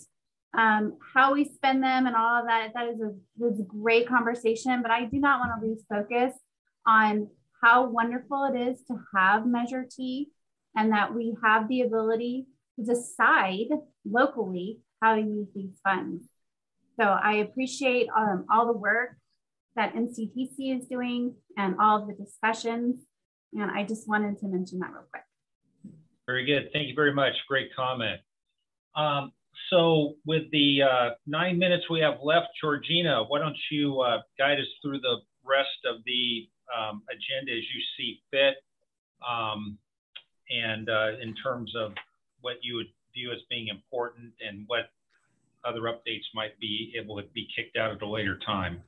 how we spend them and all of that. That is a great conversation, but I do not want to lose focus on how wonderful it is to have Measure T and that we have the ability to decide locally how to use these funds. So I appreciate all the work that NCTC is doing and all of the discussions. And I just wanted to mention that real quick. Very good. Thank you very much. Great comment. So with the 9 minutes we have left, Georgina, why don't you guide us through the rest of the agenda as you see fit, and in terms of what you would view as being important and what other updates might be able to be kicked out at a later time.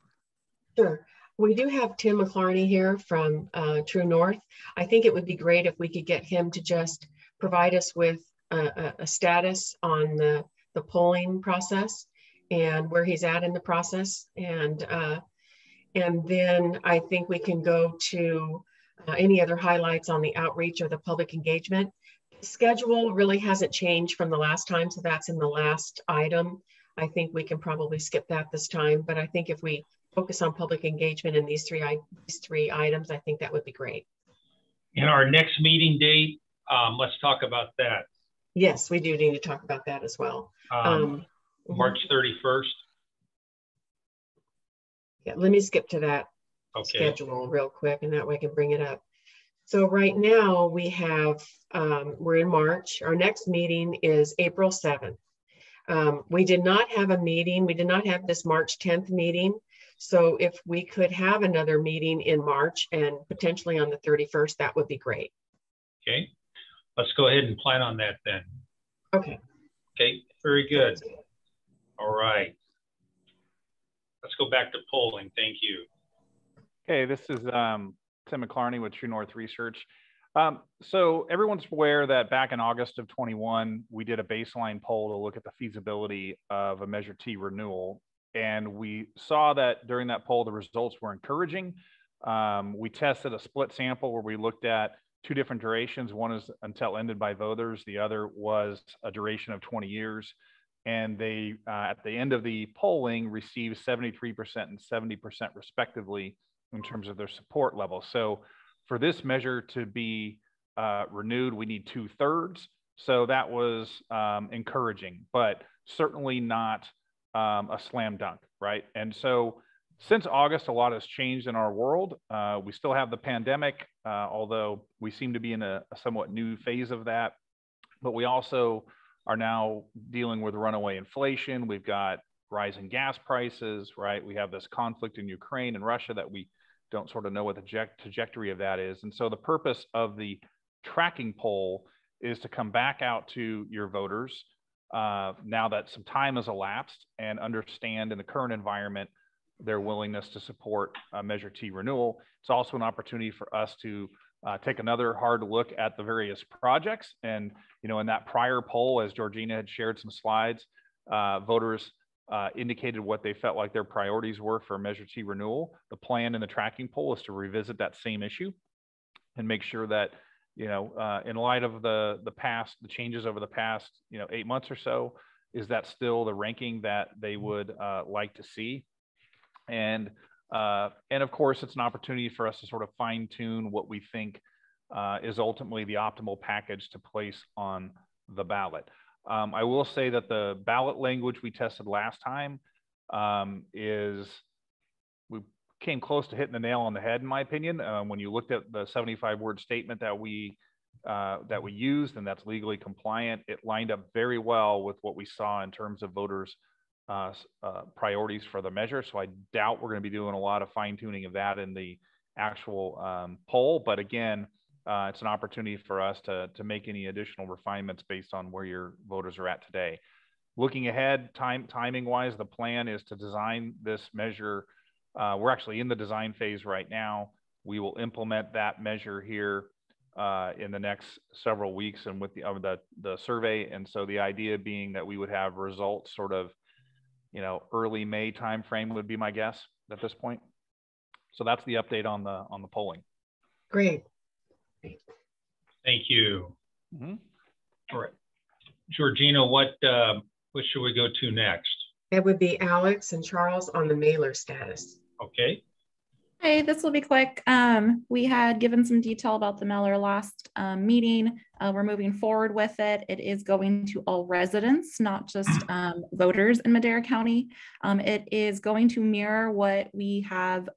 Sure. We do have Tim McClarney here from True North. I think it would be great if we could get him to just provide us with a status on the polling process and where he's at in the process. And then I think we can go to Any other highlights on the outreach or the public engagement? The schedule really hasn't changed from the last time, so that's in the last item. I think we can probably skip that this time, but I think if we focus on public engagement in these three items, I think that would be great. And our next meeting date, let's talk about that. Yes, we do need to talk about that as well. March 31st. Yeah, let me skip to that schedule real quick, and that way I can bring it up. So right now we have, we're in March. Our next meeting is April 7th. We did not have a meeting. We did not have this March 10th meeting. So if we could have another meeting in March and potentially on the 31st, that would be great. Okay, let's go ahead and plan on that then. Okay. Okay, very good. All right. Let's go back to polling. Thank you. Okay, this is Tim McClarney with True North Research. So everyone's aware that back in August of 21, we did a baseline poll to look at the feasibility of a Measure T renewal. And we saw that during that poll, the results were encouraging. We tested a split sample where we looked at two different durations. One is until ended by voters. The other was a duration of 20 years. And they, at the end of the polling, received 73% and 70% respectively in terms of their support level. So for this measure to be renewed, we need 2/3. So that was encouraging, but certainly not a slam dunk, right? And so since August, a lot has changed in our world. We still have the pandemic, although we seem to be in a somewhat new phase of that. But we also are now dealing with runaway inflation. We've got rising gas prices, right? We have this conflict in Ukraine and Russia that we don't sort of know what the trajectory of that is. And so the purpose of the tracking poll is to come back out to your voters now that some time has elapsed and understand in the current environment their willingness to support Measure T renewal. It's also an opportunity for us to take another hard look at the various projects. And, you know, in that prior poll, as Georgina had shared some slides, voters indicated what they felt like their priorities were for Measure T renewal. The plan in the tracking poll is to revisit that same issue and make sure that, you know, in light of the changes over the past, 8 months or so, is that still the ranking that they would like to see? And of course, it's an opportunity for us to sort of fine tune what we think is ultimately the optimal package to place on the ballot. I will say that the ballot language we tested last time we came close to hitting the nail on the head, in my opinion. When you looked at the 75-word statement that we used, and that's legally compliant, it lined up very well with what we saw in terms of voters' priorities for the measure. So I doubt we're going to be doing a lot of fine tuning of that in the actual poll. But again, it's an opportunity for us to make any additional refinements based on where your voters are at today. Looking ahead, timing wise, the plan is to design this measure. We're actually in the design phase right now. We will implement that measure here in the next several weeks and with the survey. And so the idea being that we would have results sort of, early May timeframe would be my guess at this point. So that's the update on the polling. Great. Thank you. Mm-hmm. All right, Georgina, what should we go to next? It would be Alex and Charles on the mailer status. Okay. Hey, this will be quick. We had given some detail about the mailer last meeting. We're moving forward with it. It is going to all residents, not just voters in Madera County. It is going to mirror what we have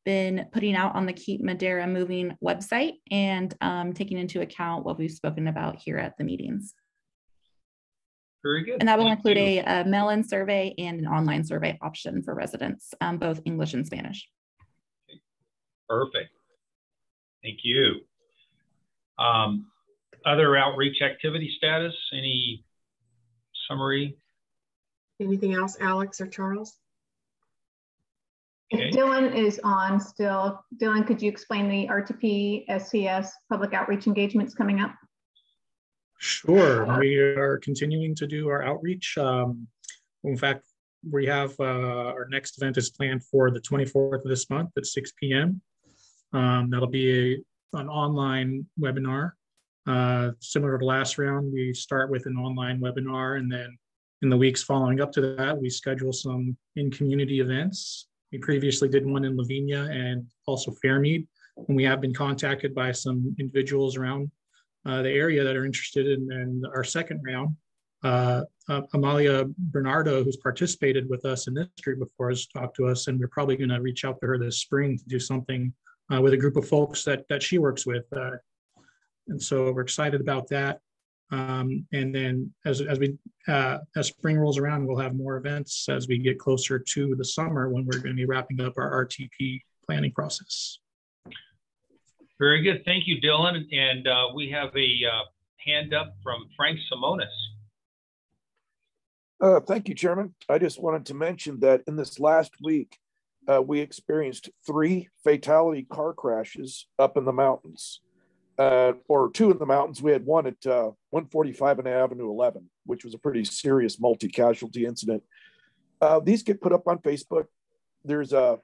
been putting out on the Keep Madera Moving website and taking into account what we've spoken about here at the meetings. Very good. And that will include a mail-in survey and an online survey option for residents, both English and Spanish. Perfect. Thank you. Other outreach activity status, any summary? Anything else, Alex or Charles? Okay. If Dylan is on still, Dylan, could you explain the RTP SCS public outreach engagements coming up? Sure. We are continuing to do our outreach. In fact, we have our next event is planned for the 24th of this month at 6 p.m. That'll be an online webinar. Similar to last round, we start with an online webinar, and then in the weeks following up to that, we schedule some in-community events. We previously did one in Lavinia and also Fairmead, and we have been contacted by some individuals around the area that are interested in our second round. Amalia Bernardo, who's participated with us in this group before, has talked to us, and we're probably going to reach out to her this spring to do something with a group of folks that she works with. And so we're excited about that. And then as spring rolls around, we'll have more events as we get closer to the summer when we're going to be wrapping up our RTP planning process. Very good. Thank you, Dylan. And we have a hand up from Frank Simonis. Thank you, Chairman. I just wanted to mention that in this last week, we experienced 3 fatality car crashes up in the mountains. Or 2 in the mountains. We had one at 145 and Avenue 11, which was a pretty serious multi-casualty incident. These get put up on Facebook. There's a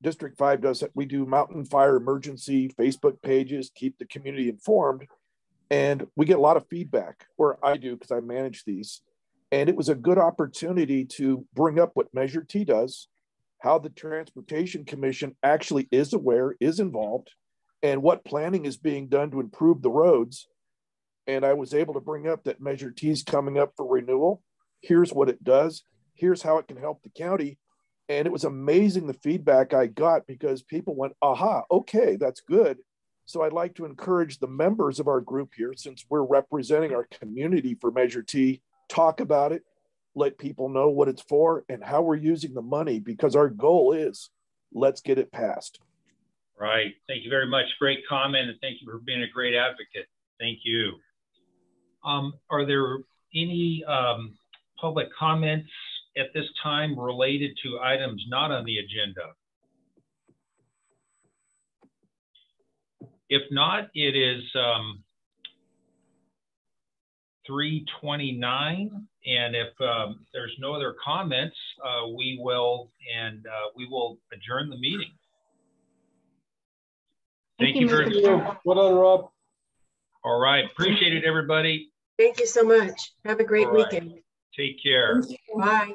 District 5 does it. We do mountain fire emergency Facebook pages, keep the community informed. And we get a lot of feedback, or I do because I manage these. And it was a good opportunity to bring up what Measure T does, how the Transportation Commission actually is aware, is involved, and what planning is being done to improve the roads. And I was able to bring up that Measure T is coming up for renewal. Here's what it does. Here's how it can help the county. And it was amazing the feedback I got, because people went, aha, okay, that's good. So I'd like to encourage the members of our group here, since we're representing our community for Measure T, talk about it, let people know what it's for and how we're using the money, because our goal is, let's get it passed. Right. Thank you very much. Great comment. And thank you for being a great advocate. Thank you. Are there any public comments at this time related to items not on the agenda? If not, it is 3:29. And if there's no other comments, we will adjourn the meeting. Thank you very much. Well done, Rob. All right. Appreciate it, everybody. Thank you so much. Have a great weekend. Take care. Bye.